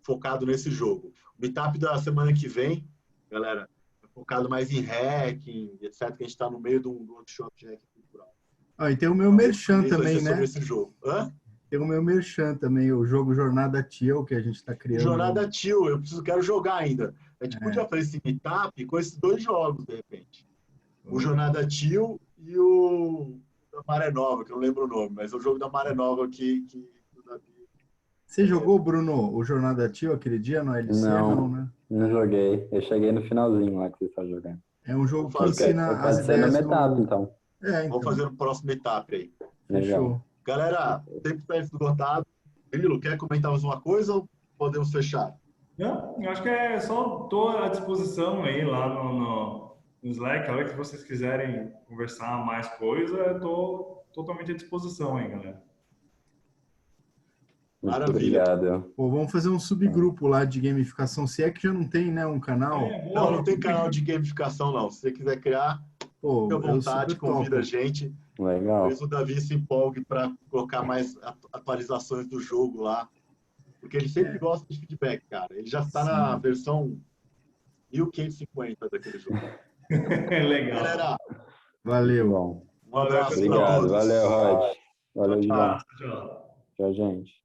focado nesse jogo. O meetup da semana que vem, galera, é focado mais em hacking, etc., que a gente está no meio de um workshop de hacking cultural. E tem o meu merchan também, né? Sobre esse jogo. Tem o meu merchan também, o jogo Jornada Teal, que a gente está criando. Jornada Teal, quero jogar ainda. A gente podia fazer esse meetup com esses dois jogos, de repente. O Jornada Teal e o da Maré Nova, que eu não lembro o nome, mas é o jogo da Maré Nova que o Davi... Você jogou, Bruno, o Jornada Teal aquele dia no LC? Não, né? Não joguei. Eu cheguei no finalzinho lá que você está jogando. É um jogo que ensina as pode ser no ideias meetup, então. então. Vamos fazer no próximo meetup aí. Fechou. Galera, o tempo está esgotado. Grilo, quer comentar mais uma coisa ou podemos fechar? Não, eu acho que só estou à disposição aí lá no Slack. A hora que vocês quiserem conversar mais coisa, eu estou totalmente à disposição aí, galera. Muito Maravilha. obrigado. Pô, vamos fazer um subgrupo lá de gamificação, se é que já não tem, né, um canal. Não, não tem canal de gamificação, não. Se você quiser criar, Pô, fica à eu vontade, super convida a topo. gente. Legal. Talvez o Davi se empolgue para colocar mais atualizações do jogo lá. Porque ele sempre gosta de feedback, cara. Ele já está na versão 1550 daquele jogo. Legal. Galera, Muito Valeu. bom. um abraço para Obrigado. todos. Valeu, Rod. Valeu, Tchau, Digão. Tchau. Tchau, gente.